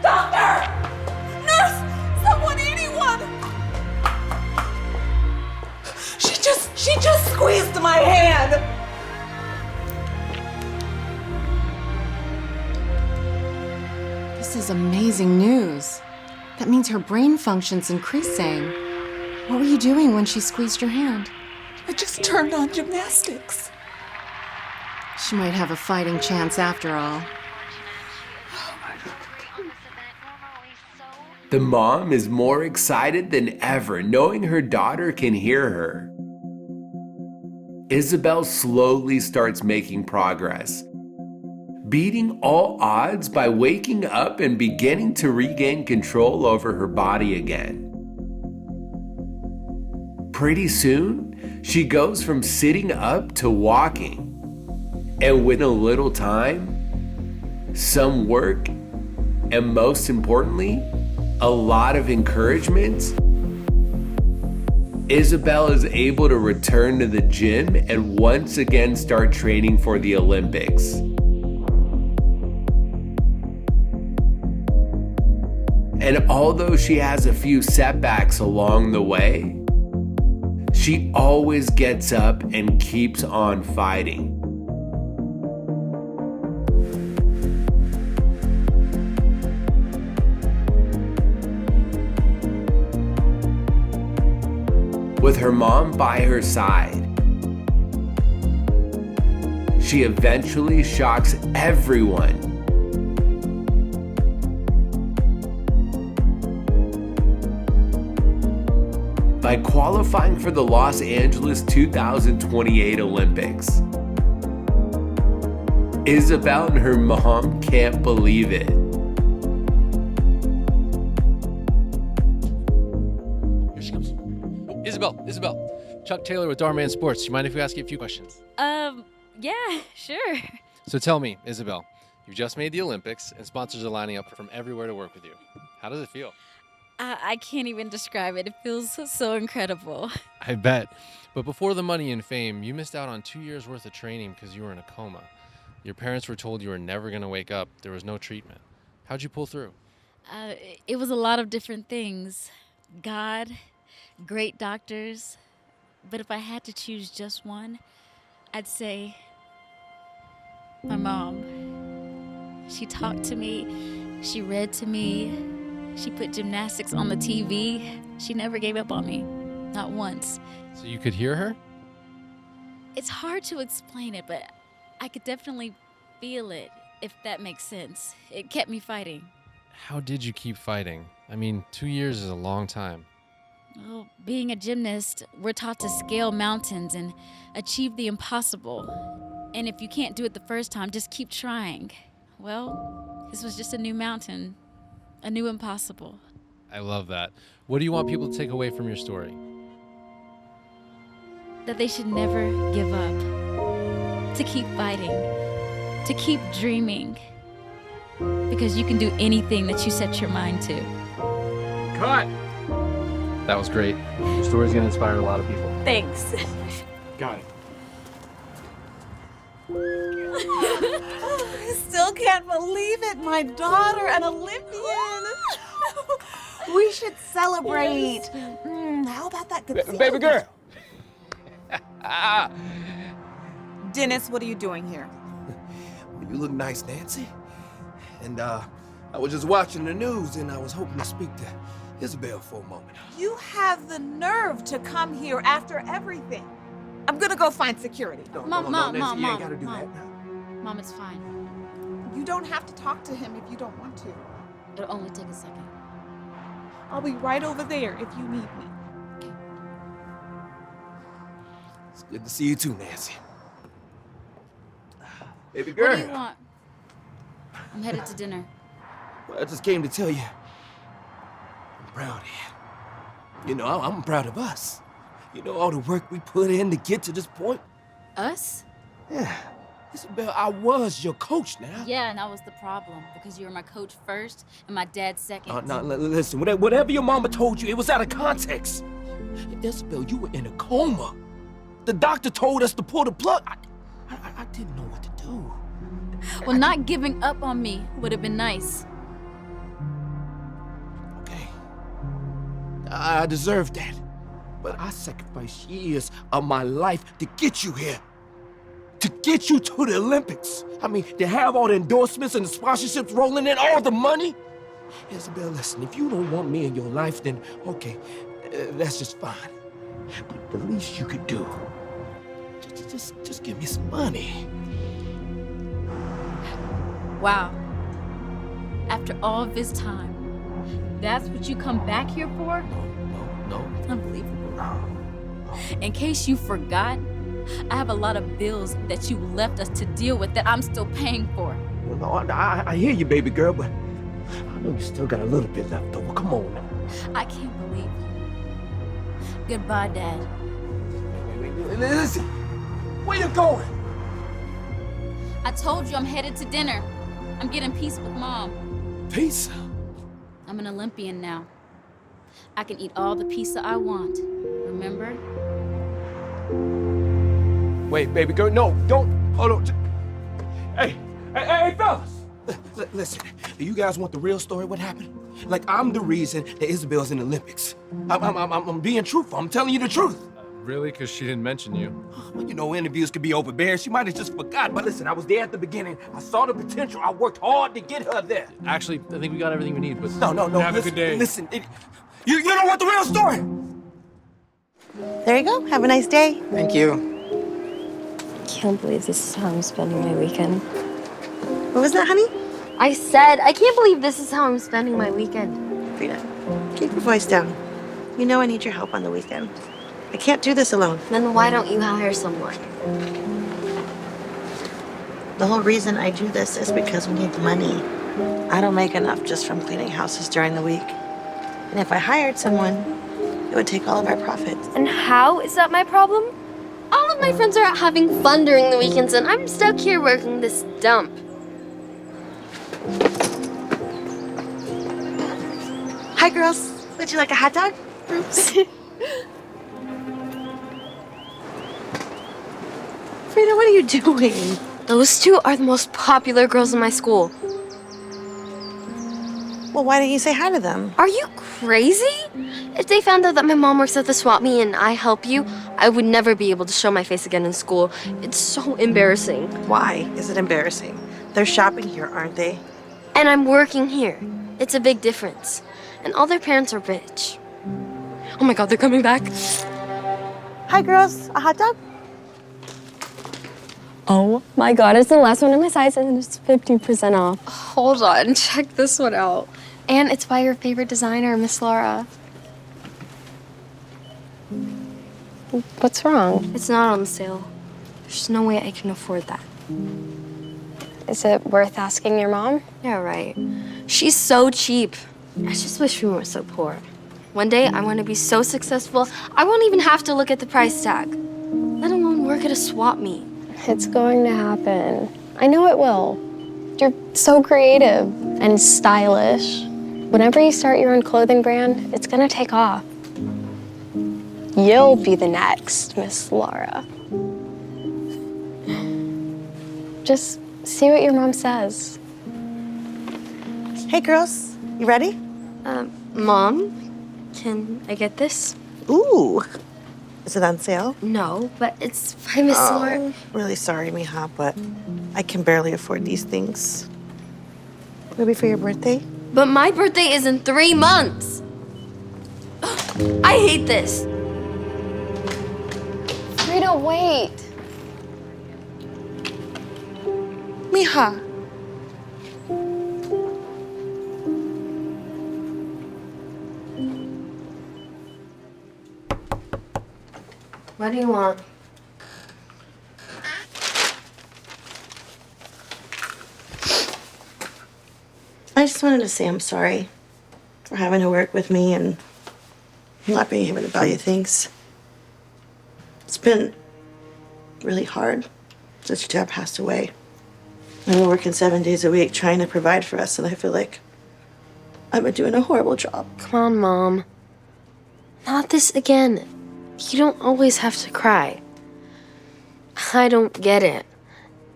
Doctor! Nurse! Someone, anyone! She just squeezed my hand! This is amazing news. That means her brain function's increasing. What were you doing when she squeezed your hand? I just turned on gymnastics. She might have a fighting chance after all. The mom is more excited than ever, knowing her daughter can hear her. Isabel slowly starts making progress, beating all odds by waking up and beginning to regain control over her body again. Pretty soon, she goes from sitting up to walking. And with a little time, some work, and most importantly, a lot of encouragement, Isabel is able to return to the gym and once again start training for the Olympics. And although she has a few setbacks along the way, she always gets up and keeps on fighting. With her mom by her side, she eventually shocks everyone by qualifying for the Los Angeles 2028 Olympics. Isabel and her mom can't believe it. Isabel, Chuck Taylor with Dhar Mann Sports. Do you mind if we ask you a few questions? Yeah, sure. So tell me, Isabel, you've just made the Olympics and sponsors are lining up from everywhere to work with you. How does it feel? I can't even describe it. It feels so incredible. I bet. But before the money and fame, you missed out on 2 years worth of training because you were in a coma. Your parents were told you were never going to wake up. There was no treatment. How'd you pull through? It was a lot of different things. God, great doctors. But if I had to choose just one, I'd say my mom. She talked to me. She read to me. She put gymnastics on the TV. She never gave up on me. Not once. So you could hear her? It's hard to explain it, but I could definitely feel it, if that makes sense. It kept me fighting. How did you keep fighting? I mean, 2 years is a long time. Well, being a gymnast, we're taught to scale mountains and achieve the impossible. And if you can't do it the first time, just keep trying. Well, this was just a new mountain, a new impossible. I love that. What do you want people to take away from your story? That they should never give up. To keep fighting. To keep dreaming. Because you can do anything that you set your mind to. Cut! That was great. Your story's gonna inspire a lot of people. Thanks. Got it. I still can't believe it. My daughter, an Olympian. We should celebrate. How about that good Baby girl. Dennis, what are you doing here? You look nice, Nancy. And I was just watching the news and I was hoping to speak to Isabel for a moment. You have the nerve to come here after everything. I'm gonna go find security. Mom, you ain't gotta do that now. Mom, it's fine. You don't have to talk to him if you don't want to. It'll only take a second. I'll be right over there if you need me. It's good to see you too, Nancy. Baby girl. What do you want? I'm headed to dinner. Well, I just came to tell you I'm proud of you. You know, I'm proud of us. You know, all the work we put in to get to this point. Us? Yeah. Isabel, I was your coach now. Yeah, and that was the problem. Because you were my coach first and my dad second. Now, listen, whatever your mama told you, it was out of context. Isabel, you were in a coma. The doctor told us to pull the plug. I didn't know what to do. Well, not giving up on me would have been nice. Okay. I deserved that. But I sacrificed years of my life to get you here. To get you to the Olympics. I mean, to have all the endorsements and the sponsorships rolling in, all the money. Isabel, listen, if you don't want me in your life, then okay, that's just fine. But the least you could do, just give me some money. Wow. After all this time, that's what you come back here for? No. Unbelievable. In case you forgot, I have a lot of bills that you left us to deal with that I'm still paying for. Well, I hear you, baby girl, but I know you still got a little bit left over. Come on now. I can't believe you. Goodbye, Dad. Wait, listen. Where you going? I told you I'm headed to dinner. I'm getting pizza with Mom. Pizza? I'm an Olympian now. I can eat all the pizza I want. Remember? Wait, baby girl, no, don't. Hold on. Hey, fellas. Listen, do you guys want the real story? What happened? Like, I'm the reason that Isabel's in the Olympics. I'm being truthful. I'm telling you the truth. Really? Because she didn't mention you. Well, you know, interviews can be overbearing. She might have just forgot. But listen, I was there at the beginning. I saw the potential. I worked hard to get her there. Actually, I think we got everything we need, but... No. Have a good day. Listen, you don't want the real story. There you go. Have a nice day. Thank you. I can't believe this is how I'm spending my weekend. What was that, honey? I said, I can't believe this is how I'm spending my weekend. Frida, keep your voice down. You know I need your help on the weekend. I can't do this alone. Then why don't you hire someone? The whole reason I do this is because we need the money. I don't make enough just from cleaning houses during the week. And if I hired someone, it would take all of our profits. And how is that my problem? All of my friends are out having fun during the weekends, and I'm stuck here working this dump. Hi, girls. Would you like a hot dog? Oops. Frida, what are you doing? Those two are the most popular girls in my school. Well, why didn't you say hi to them? Are you crazy? If they found out that my mom works at the swap meet and I help you, I would never be able to show my face again in school. It's so embarrassing. Why is it embarrassing? They're shopping here, aren't they? And I'm working here. It's a big difference. And all their parents are rich. Oh my God, they're coming back. Hi, girls. A hot dog? Oh my God, it's the last one in my size and it's 50% off. Hold on, check this one out. And it's by your favorite designer, Miss Laura. What's wrong? It's not on sale. There's no way I can afford that. Is it worth asking your mom? Yeah, right. She's so cheap. I just wish we weren't so poor. One day, I want to be so successful, I won't even have to look at the price tag, let alone work at a swap meet. It's going to happen. I know it will. You're so creative and stylish. Whenever you start your own clothing brand, it's gonna take off. You'll be the next Miss Laura. Just see what your mom says. Hey, girls. You ready? Mom, can I get this? Ooh. Is it on sale? No, but it's by Miss Laura. Really sorry, Mija, but I can barely afford these things. Maybe for your birthday? But my birthday is in 3 months. I hate this. Frida, wait. Mija. What do you want? I just wanted to say I'm sorry for having to work with me and not being able to buy you things. It's been really hard since your dad passed away. I've been working 7 days a week trying to provide for us, and I feel like I've been doing a horrible job. Come on, Mom. Not this again. You don't always have to cry. I don't get it.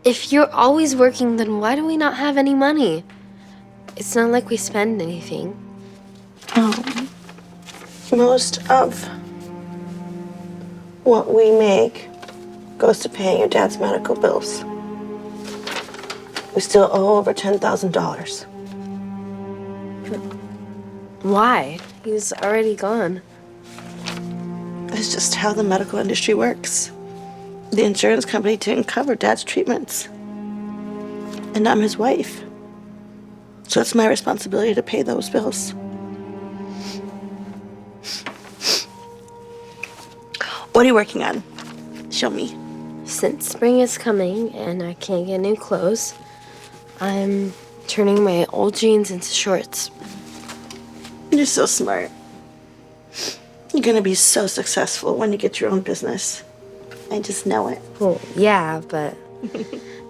If you're always working, then why do we not have any money? It's not like we spend anything. Most of what we make goes to paying your dad's medical bills. We still owe over $10,000. Why? He's already gone. That's just how the medical industry works. The insurance company didn't cover Dad's treatments. And I'm his wife. So it's my responsibility to pay those bills. What are you working on? Show me. Since spring is coming and I can't get new clothes, I'm turning my old jeans into shorts. You're so smart. You're gonna be so successful when you get your own business. I just know it. Well, yeah, but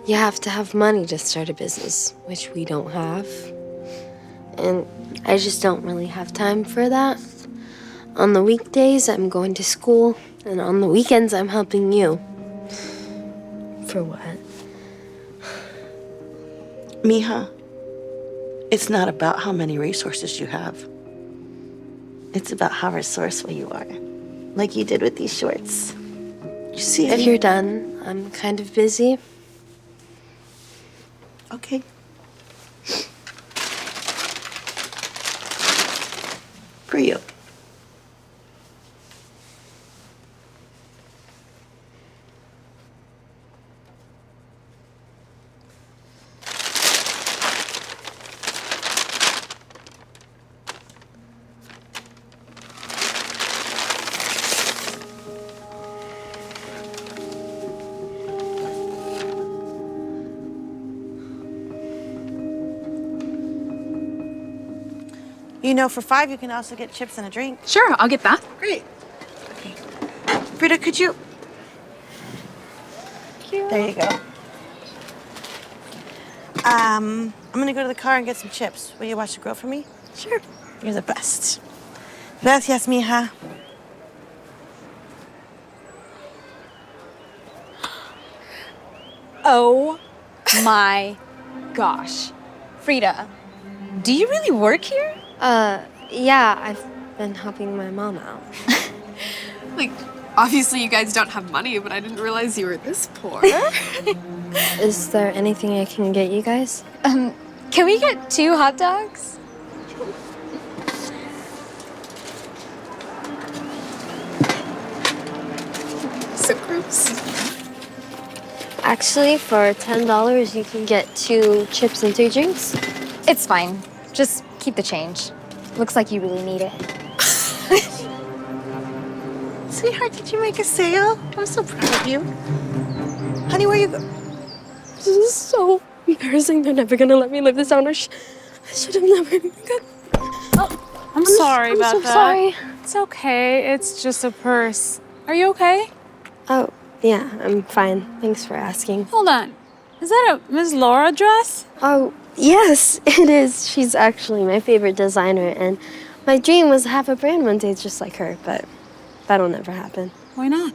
you have to have money to start a business, which we don't have. And I just don't really have time for that. On the weekdays, I'm going to school, and on the weekends, I'm helping you. For what? Mija, it's not about how many resources you have. It's about how resourceful you are. Like you did with these shorts. You see If you're done, I'm kind of busy. Okay. For you. You know, for $5, you can also get chips and a drink. Sure, I'll get that. Great. Okay. Frida, could you? There you go. I'm gonna go to the car and get some chips. Will you watch the grill for me? Sure. You're the best. Gracias, mija. Oh my gosh. Frida, do you really work here? Yeah, I've been helping my mom out. Like, obviously you guys don't have money, but I didn't realize you were this poor. Is there anything I can get you guys? Can we get 2 hot dogs? So gross. Actually, for $10, you can get 2 chips and 3 drinks. It's fine. Just keep the change. Looks like you really need it. Sweetheart, did you make a sale? I'm so proud of you. Honey, where you go? This is so embarrassing. They're never gonna let me live this down. I should have never even got... I'm sorry about so that. Sorry. It's okay. It's just a purse. Are you okay? Oh, yeah, I'm fine. Thanks for asking. Hold on. Is that a Miss Laura dress? Oh, yes, it is. She's actually my favorite designer, and my dream was to have a brand one day just like her, but that'll never happen. Why not?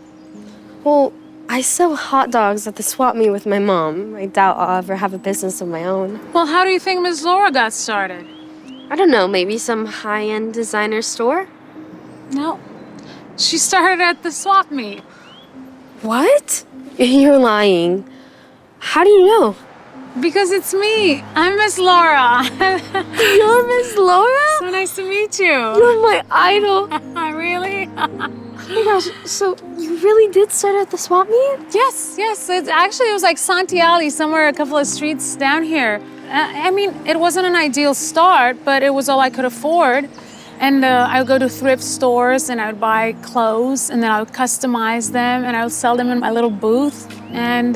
Well, I sell hot dogs at the swap meet with my mom. I doubt I'll ever have a business of my own. Well, how do you think Miss Laura got started? I don't know, maybe some high-end designer store? No. She started at the swap meet. What? You're lying. How do you know? Because it's me. I'm Miss Laura. You're Miss Laura? So nice to meet you. You're my idol. Really? Oh my gosh, so you really did start at the swap meet? Yes. It was like Santi Alley, somewhere a couple of streets down here. I mean, it wasn't an ideal start, but it was all I could afford. And I would go to thrift stores and I would buy clothes and then I would customize them and I would sell them in my little booth. And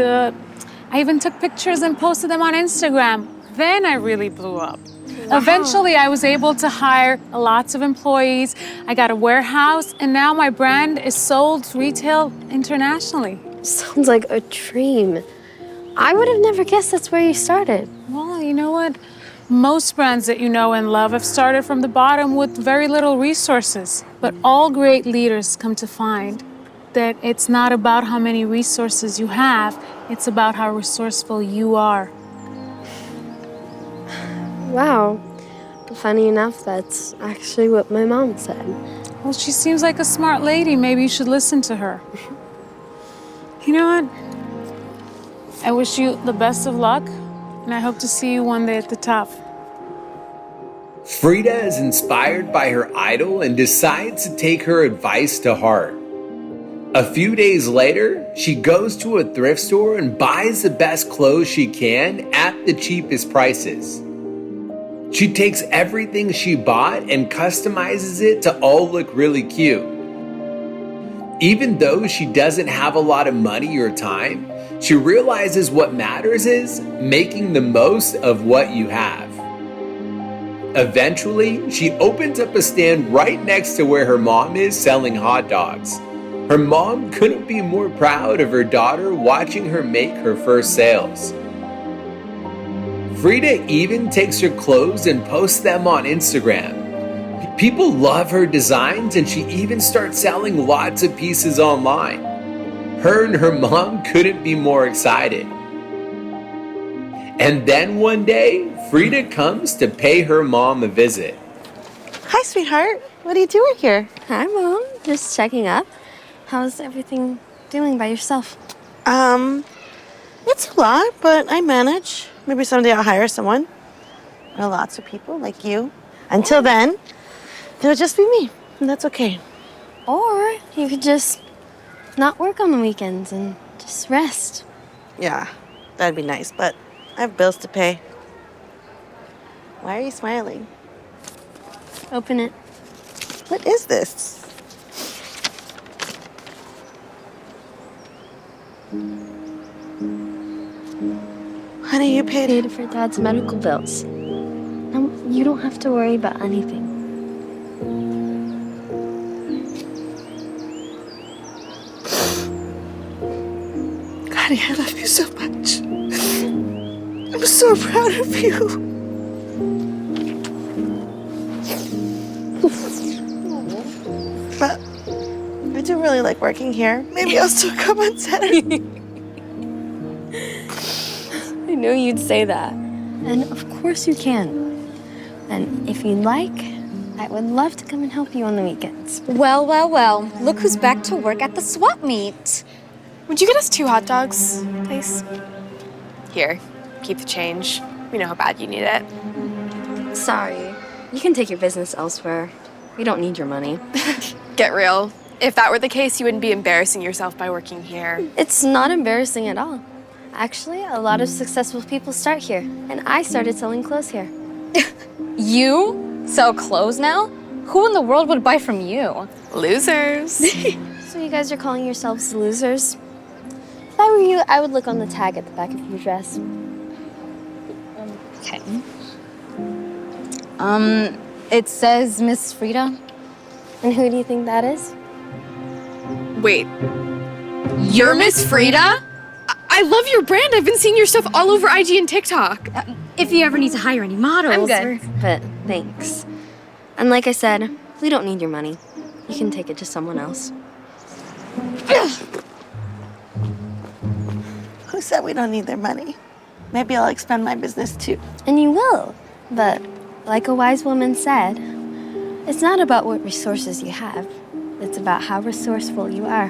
I even took pictures and posted them on Instagram. Then I really blew up. Wow. Eventually, I was able to hire lots of employees. I got a warehouse, and now my brand is sold retail internationally. Sounds like a dream. I would have never guessed that's where you started. Well, you know what? Most brands that you know and love have started from the bottom with very little resources. But all great leaders come to find that it's not about how many resources you have, it's about how resourceful you are. Wow. Funny enough, that's actually what my mom said. Well, she seems like a smart lady. Maybe you should listen to her. You know what? I wish you the best of luck, and I hope to see you one day at the top. Frida is inspired by her idol and decides to take her advice to heart. A few days later, she goes to a thrift store and buys the best clothes she can at the cheapest prices. She takes everything she bought and customizes it to all look really cute. Even though she doesn't have a lot of money or time, she realizes what matters is making the most of what you have. Eventually, she opens up a stand right next to where her mom is selling hot dogs. Her mom couldn't be more proud of her daughter watching her make her first sales. Frida even takes her clothes and posts them on Instagram. People love her designs and she even starts selling lots of pieces online. Her and her mom couldn't be more excited. And then one day, Frida comes to pay her mom a visit. Hi, sweetheart. What are you doing here? Hi, Mom. Just checking up. How's everything doing by yourself? It's a lot, but I manage. Maybe someday I'll hire someone. I know lots of people like you. Until then, it'll just be me, and that's okay. Or you could just not work on the weekends and just rest. Yeah, that'd be nice, but I have bills to pay. Why are you smiling? Open it. What is this? Honey, you paid for Dad's medical bills. Now, you don't have to worry about anything. Honey, I love you so much. I'm so proud of you. But I do really like working here. Maybe I'll still come on Saturday. I knew you'd say that. And of course you can. And if you'd like, I would love to come and help you on the weekends. Well, well, well. Look who's back to work at the swap meet. Would you get us 2 hot dogs, please? Here, keep the change. We know how bad you need it. Sorry. You can take your business elsewhere. We don't need your money. Get real. If that were the case, you wouldn't be embarrassing yourself by working here. It's not embarrassing at all. Actually, a lot of successful people start here, and I started selling clothes here. You sell clothes now? Who in the world would buy from you? Losers. So you guys are calling yourselves losers? If I were you, I would look on the tag at the back of your dress. Okay. It says Miss Frida. And who do you think that is? Wait. You're Miss Frida? I love your brand. I've been seeing your stuff all over IG and TikTok. If you ever need to hire any models. I'm good, but thanks. And like I said, we don't need your money. You can take it to someone else. Who said we don't need their money? Maybe I'll expand my business too. And you will. But like a wise woman said, it's not about what resources you have. It's about how resourceful you are.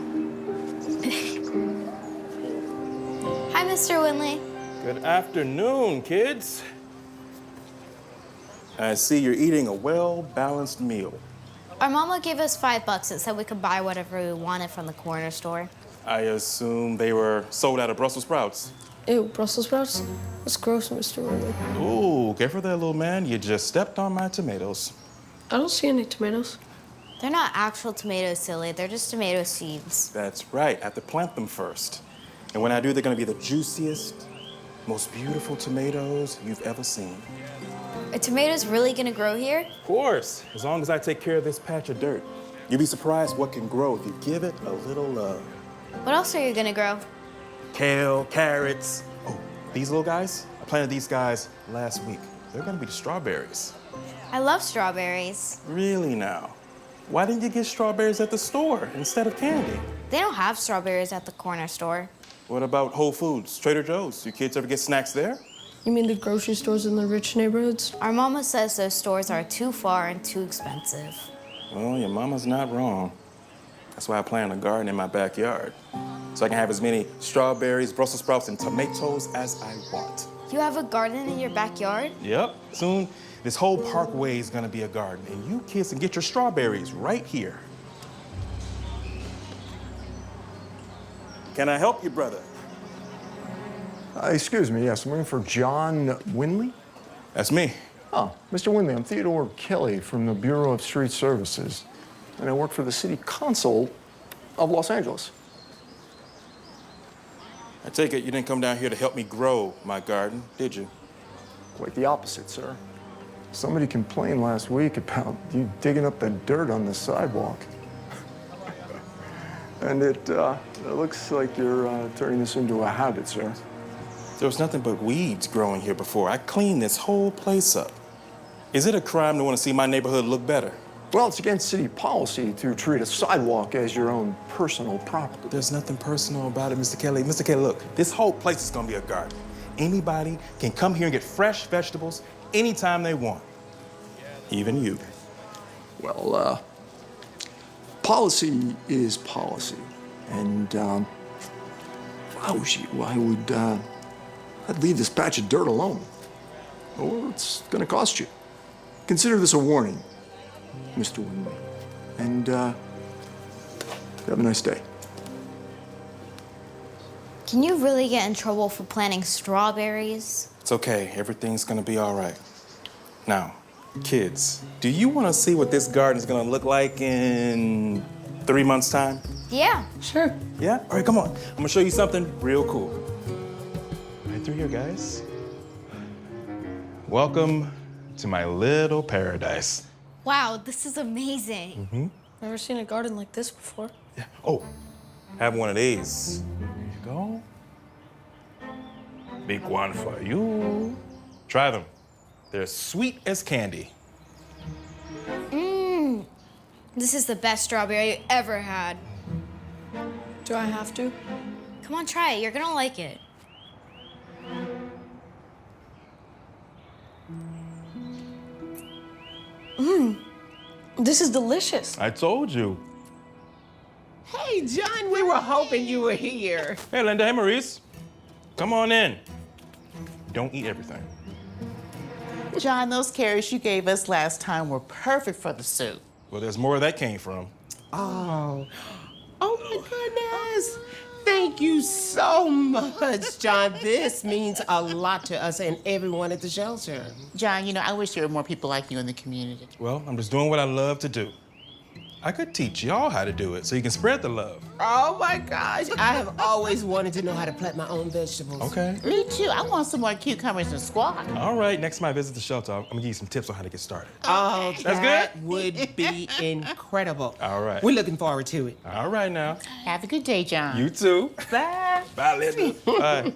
Hi, Mr. Winley. Good afternoon, kids. I see you're eating a well-balanced meal. Our mama gave us $5 and said we could buy whatever we wanted from the corner store. I assume they were sold out of Brussels sprouts. Ew, Brussels sprouts? That's gross, Mr. Winley. Ooh, careful there, little man. You just stepped on my tomatoes. I don't see any tomatoes. They're not actual tomatoes, silly. They're just tomato seeds. That's right. I have to plant them first. And when I do, they're gonna be the juiciest, most beautiful tomatoes you've ever seen. Are tomatoes really gonna grow here? Of course, as long as I take care of this patch of dirt. You'll be surprised what can grow if you give it a little love. What else are you gonna grow? Kale, carrots. Oh, these little guys? I planted these guys last week. They're gonna be the strawberries. I love strawberries. Really now? Why didn't you get strawberries at the store instead of candy? They don't have strawberries at the corner store. What about Whole Foods, Trader Joe's? You kids ever get snacks there? You mean the grocery stores in the rich neighborhoods? Our mama says those stores are too far and too expensive. Well, your mama's not wrong. That's why I plant a garden in my backyard. so I can have as many strawberries, Brussels sprouts, and tomatoes as I want. You have a garden in your backyard? Yep. Soon, this whole parkway is gonna be a garden, and you kids can get your strawberries right here. Can I help you, brother? Excuse me, yes, I'm looking for John Winley? That's me. Oh, Mr. Winley, I'm Theodore Kelly from the Bureau of Street Services, and I work for the City Council of Los Angeles. I take it you didn't come down here to help me grow my garden, did you? Quite the opposite, sir. Somebody complained last week about you digging up the dirt on the sidewalk. And it looks like you're turning this into a habit, sir. There was nothing but weeds growing here before. I cleaned this whole place up. Is it a crime to want to see my neighborhood look better? Well, it's against city policy to treat a sidewalk as your own personal property. There's nothing personal about it, Mr. Kelly. Mr. Kelly, look, this whole place is gonna be a garden. Anybody can come here and get fresh vegetables anytime they want. Even you. Well, policy is policy. And if I was you, I'd leave this patch of dirt alone. Or it's gonna cost you. Consider this a warning, Mr. Winley. And have a nice day. Can you really get in trouble for planting strawberries? It's okay, everything's gonna be all right. Now, kids, do you wanna see what this garden is gonna look like in 3 months' time? Yeah. Sure. Yeah? All right, come on. I'm gonna show you something real cool. Right through here, guys. Welcome to my little paradise. Wow, this is amazing. Mm-hmm. Never seen a garden like this before. Oh, have one of these. There you go. Big one for you. Try them. They're sweet as candy. Mmm. This is the best strawberry I ever had. Do I have to? Come on, try it. You're gonna like it. Mmm. This is delicious. I told you. Hey, John, we were hoping you were here. Hey, Linda. Hey, Maurice. Come on in. Don't eat everything. John, those carrots you gave us last time were perfect for the soup. Well, there's more where that came from. Oh my goodness. Thank you so much, John. This means a lot to us and everyone at the shelter. John, you know, I wish there were more people like you in the community. Well, I'm just doing what I love to do. I could teach y'all how to do it so you can spread the love. Oh my gosh, I have always wanted to know how to plant my own vegetables. Okay. Me too. I want some more cucumbers and squash. All right, next time I visit the shelter, I'm gonna give you some tips on how to get started. Oh, That's that would be incredible. All right. We're looking forward to it. All right now. Have a good day, John. You too. Bye. Bye, Linda. Bye.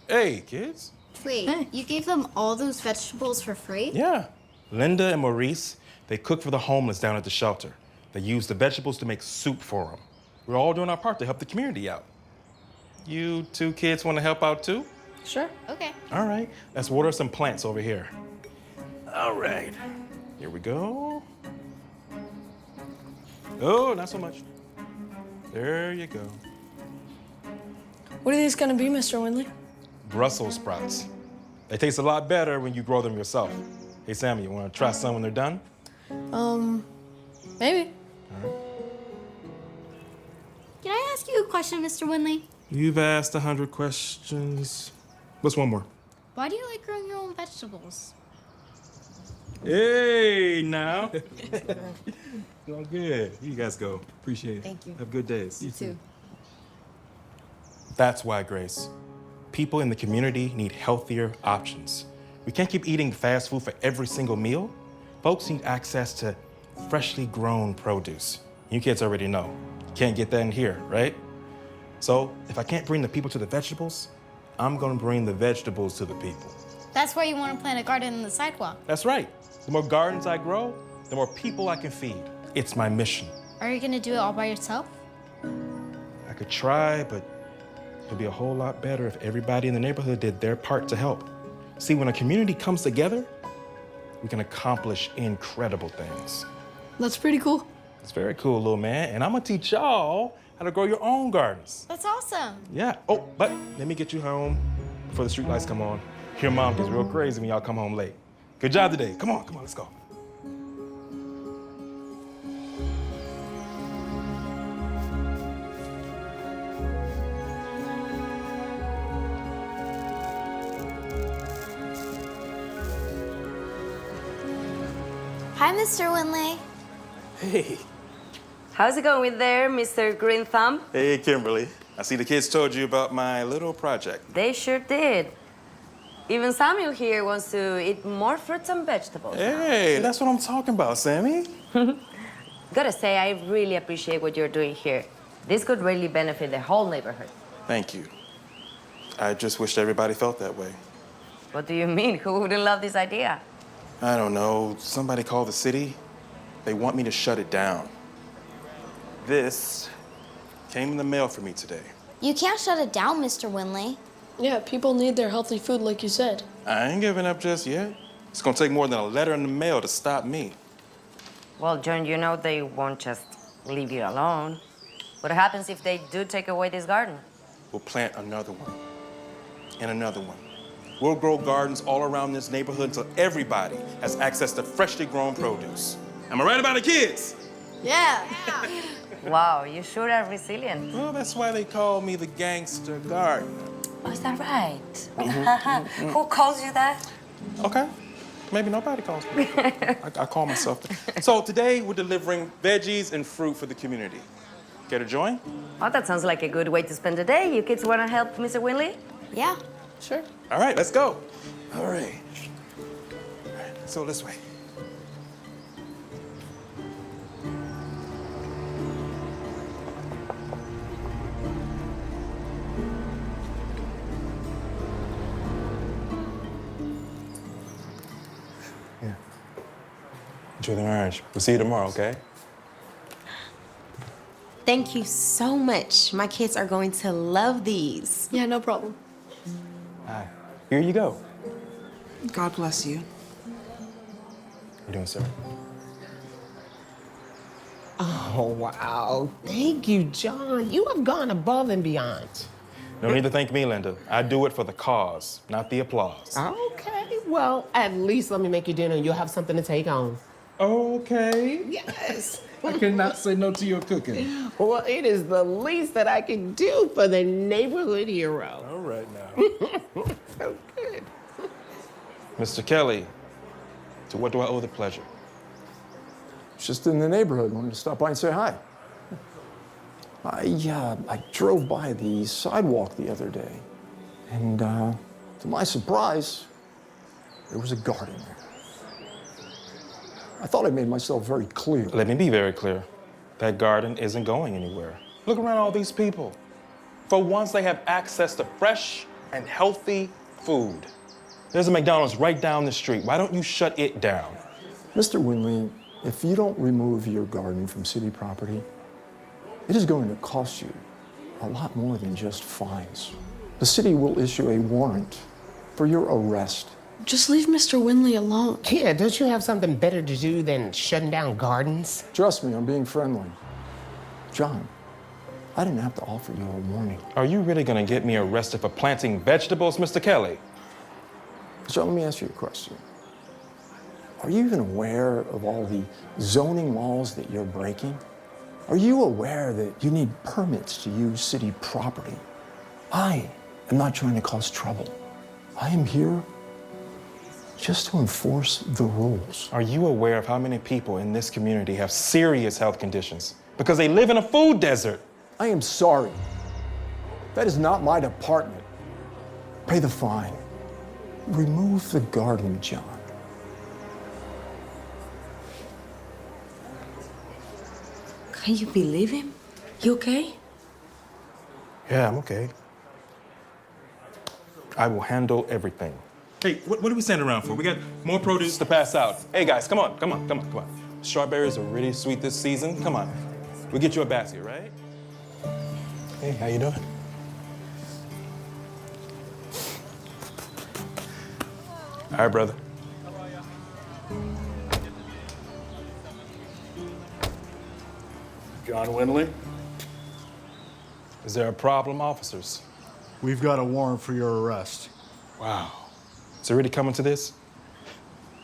Hey, kids. Wait, you gave them all those vegetables for free? Yeah. Linda and Maurice, they cook for the homeless down at the shelter. They use the vegetables to make soup for them. We're all doing our part to help the community out. You two kids want to help out too? Sure. Okay. All right, let's water some plants over here. All right, here we go. Oh, not so much. There you go. What are these gonna be, Mr. Winley? Brussels sprouts. They taste a lot better when you grow them yourself. Hey, Sammy, you want to try some when they're done? Maybe. Can I ask you a question, Mr. Winley? You've asked 100 questions. What's one more? Why do you like growing your own vegetables? Hey, now. Doing good. You guys go. Appreciate it. Thank you. Have good days. You too. That's why, Grace. People in the community need healthier options. We can't keep eating fast food for every single meal. Folks need access to freshly grown produce. You kids already know. You can't get that in here, right? So if I can't bring the people to the vegetables, I'm gonna bring the vegetables to the people. That's why you want to plant a garden on the sidewalk. That's right. The more gardens I grow, the more people I can feed. It's my mission. Are you gonna do it all by yourself? I could try, but it'd be a whole lot better if everybody in the neighborhood did their part to help. See, when a community comes together, we can accomplish incredible things. That's pretty cool. It's very cool, little man. And I'm gonna teach y'all how to grow your own gardens. That's awesome. Yeah. Oh, but let me get you home before the street lights come on. Your mom gets real crazy when y'all come home late. Good job today. Come on, let's go. Hi, Mr. Winley. Hey. How's it going there, Mr. Green Thumb? Hey, Kimberly. I see the kids told you about my little project. They sure did. Even Samuel here wants to eat more fruits and vegetables. Hey, that's what I'm talking about, Sammy. Gotta say, I really appreciate what you're doing here. This could really benefit the whole neighborhood. Thank you. I just wished everybody felt that way. What do you mean? Who wouldn't love this idea? I don't know. Somebody called the city. They want me to shut it down. This came in the mail for me today. You can't shut it down, Mr. Winley. Yeah, people need their healthy food like you said. I ain't giving up just yet. It's gonna take more than a letter in the mail to stop me. Well, John, you know they won't just leave you alone. What happens if they do take away this garden? We'll plant another one and another one. We'll grow gardens all around this neighborhood until everybody has access to freshly grown produce. Am I right about the kids? Yeah. Wow, you sure are resilient. Well, that's why they call me the gangster gardener. Oh, is that right? Who calls you that? Okay. Maybe nobody calls me. I call myself that. So today we're delivering veggies and fruit for the community. Care to join? Oh, that sounds like a good way to spend the day. You kids want to help Mr. Winley? Yeah. Sure. All right, let's go. All right. So this way. Yeah. Enjoy the orange. We'll see you tomorrow, okay? Thank you so much. My kids are going to love these. Yeah, no problem. Hi. Here you go. God bless you. You doing, sir? Oh, wow. Thank you, John. You have gone above and beyond. No need to thank me, Linda. I do it for the cause, not the applause. Okay, well, at least let me make you dinner and you'll have something to take home. Okay. Yes. I cannot say no to your cooking. Well, it is the least that I can do for the neighborhood hero. All right now. So good. Mr. Kelly, to what do I owe the pleasure? Just in the neighborhood. Wanted to stop by and say hi. I drove by the sidewalk the other day, and to my surprise, there was a garden there. I thought I made myself very clear. Let me be very clear. That garden isn't going anywhere. Look around all these people. For once, they have access to fresh and healthy food. There's a McDonald's right down the street. Why don't you shut it down? Mr. Winley, if you don't remove your garden from city property, it is going to cost you a lot more than just fines. The city will issue a warrant for your arrest. Just leave Mr. Winley alone. Yeah, don't you have something better to do than shutting down gardens? Trust me, I'm being friendly. John, I didn't have to offer you a warning. Are you really gonna get me arrested for planting vegetables, Mr. Kelly? John, let me ask you a question. Are you even aware of all the zoning laws that you're breaking? Are you aware that you need permits to use city property? I am not trying to cause trouble. I am here just to enforce the rules. Are you aware of how many people in this community have serious health conditions because they live in a food desert? I am sorry. That is not my department. Pay the fine. Remove the garden, John. Can you believe him? You okay? Yeah, I'm okay. I will handle everything. Hey, what are we standing around for? We got more produce to pass out. Hey guys, come on. Strawberries are really sweet this season. Come on. We'll get you a basket, right? Hey, how you doing? All right, brother. John Winley? Is there a problem, officers? We've got a warrant for your arrest. Wow. Is it really coming to this?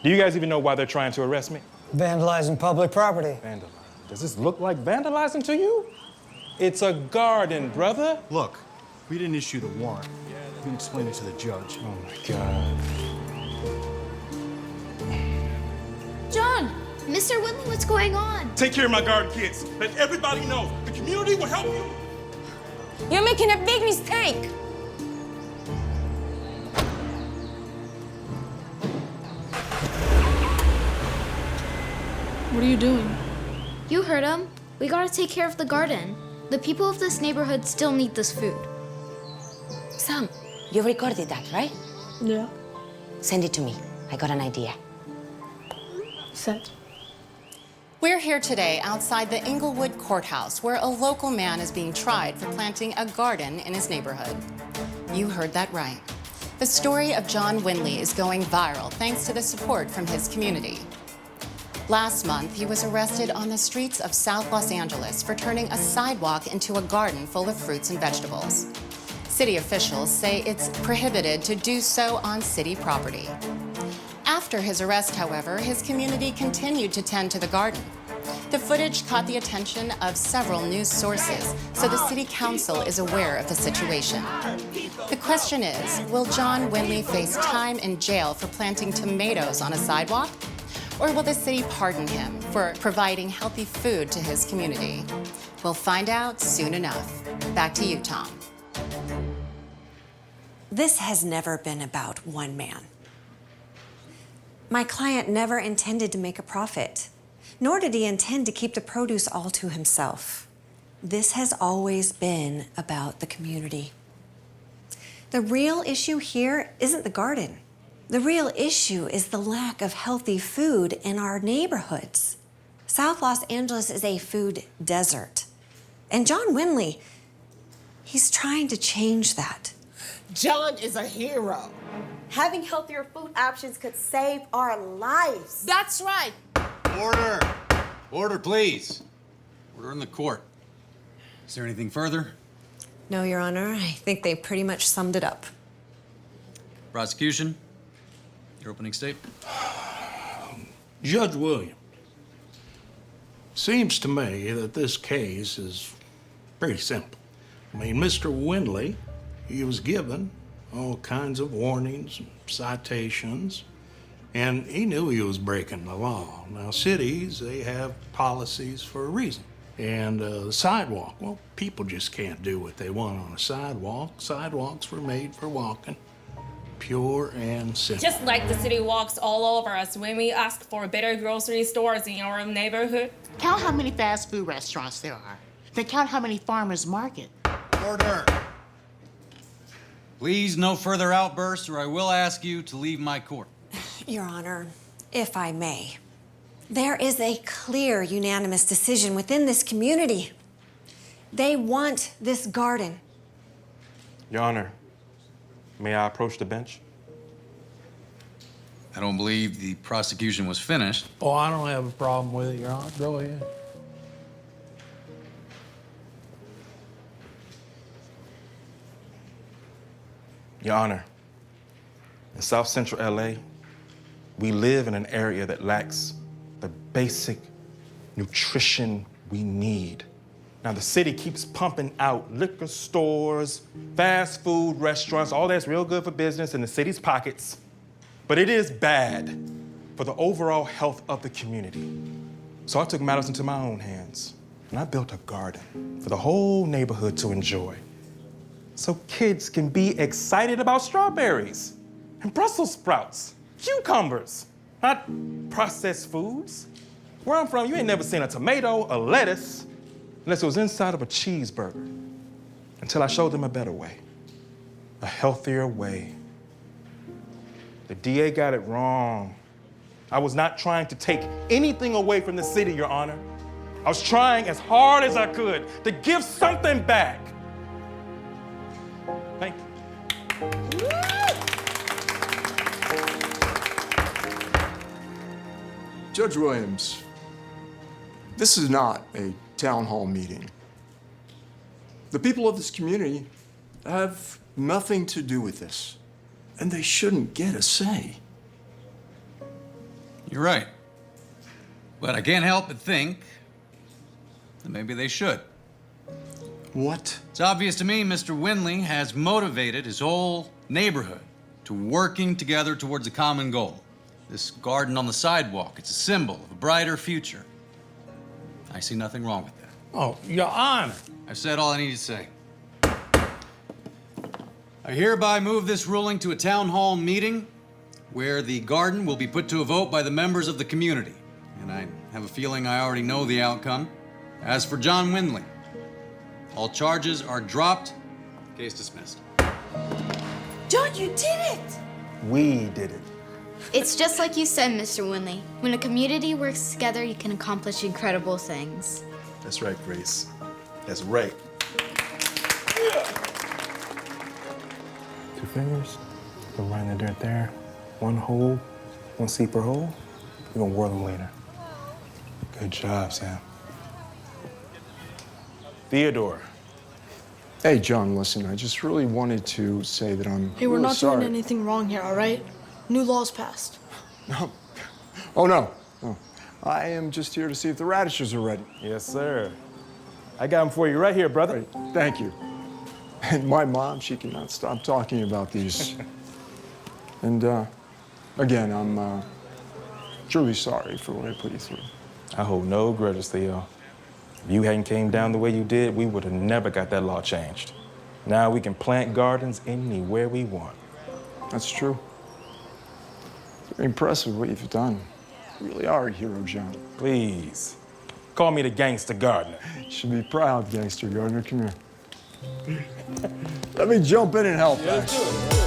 Do you guys even know why they're trying to arrest me? Vandalizing public property. Vandalizing? Does this look like vandalizing to you? It's a garden, brother. Look, we didn't issue the warrant. We can explain it to the judge. Oh my God. John! Mr. Winley, what's going on? Take care of my garden kids. Let everybody know. The community will help you. You're making a big mistake. What are you doing? You heard him. We gotta take care of the garden. The people of this neighborhood still need this food. Sam, you recorded that, right? Yeah. Send it to me. I got an idea. Sent. We're here today outside the Inglewood Courthouse, where a local man is being tried for planting a garden in his neighborhood. You heard that right. The story of John Winley is going viral thanks to the support from his community. Last month, he was arrested on the streets of South Los Angeles for turning a sidewalk into a garden full of fruits and vegetables. City officials say it's prohibited to do so on city property. After his arrest, however, his community continued to tend to the garden. The footage caught the attention of several news sources, so the city council is aware of the situation. The question is, will John Winley face time in jail for planting tomatoes on a sidewalk? Or will the city pardon him for providing healthy food to his community? We'll find out soon enough. Back to you, Tom. This has never been about one man. My client never intended to make a profit, nor did he intend to keep the produce all to himself. This has always been about the community. The real issue here isn't the garden. The real issue is the lack of healthy food in our neighborhoods. South Los Angeles is a food desert. And John Winley, he's trying to change that. John is a hero. Having healthier food options could save our lives. That's right. Order. Order, please. Order in the court. Is there anything further? No, Your Honor, I think they pretty much summed it up. Prosecution, your opening statement. Judge Williams, seems to me that this case is pretty simple. I mean, Mr. Winley, he was given all kinds of warnings and citations, and he knew he was breaking the law. Now, cities, they have policies for a reason. And the sidewalk, well, people just can't do what they want on a sidewalk. Sidewalks were made for walking, pure and simple. Just like the city walks all over us when we ask for better grocery stores in our neighborhood. Count how many fast food restaurants there are. Then count how many farmers market. Order. Please, no further outbursts, or I will ask you to leave my court. Your Honor, if I may, there is a clear unanimous decision within this community. They want this garden. Your Honor, may I approach the bench? I don't believe the prosecution was finished. Oh, I don't have a problem with it, Your Honor. Go ahead. Your Honor, in South Central LA, we live in an area that lacks the basic nutrition we need. Now, the city keeps pumping out liquor stores, fast food restaurants, all that's real good for business in the city's pockets, but it is bad for the overall health of the community. So I took matters into my own hands, and I built a garden for the whole neighborhood to enjoy. So kids can be excited about strawberries and Brussels sprouts, cucumbers, not processed foods. Where I'm from, you ain't never seen a tomato, a lettuce, unless it was inside of a cheeseburger. Until I showed them a better way, a healthier way. The DA got it wrong. I was not trying to take anything away from the city, Your Honor. I was trying as hard as I could to give something back. Thank you. Judge Williams, this is not a town hall meeting. The people of this community have nothing to do with this, and they shouldn't get a say. You're right. But I can't help but think that maybe they should. What? It's obvious to me Mr. Winley has motivated his whole neighborhood to working together towards a common goal. This garden on the sidewalk, it's a symbol of a brighter future. I see nothing wrong with that. Oh, Your Honor. I've said all I need to say. I hereby move this ruling to a town hall meeting where the garden will be put to a vote by the members of the community. And I have a feeling I already know the outcome. As for John Winley, all charges are dropped. Case dismissed. John, you did it! We did it. It's just like you said, Mr. Winley. When a community works together, you can accomplish incredible things. That's right, Grace. That's right. 2 fingers. Go right in the dirt there. 1 hole, 1 seat per hole. We're gonna whirl them later. Good job, Sam. Theodore. Hey, John, listen, I just really wanted to say that I'm Hey, we're really not sorry. doing anything wrong here, all right? New laws passed. No. Oh, no. No. I am just here to see if the radishes are ready. Yes, sir. I got them for you right here, brother. Right. Thank you. And my mom, she cannot stop talking about these. And, again, I'm truly sorry for what I put you through. I hold no grudges, Theo. If you hadn't came down the way you did, we would have never got that law changed. Now we can plant gardens anywhere we want. That's true. Very impressive what you've done. You really are a hero, John. Please. Call me the gangster gardener. You should be proud, gangster gardener. Come here. Let me jump in and help. Yeah, let's do it.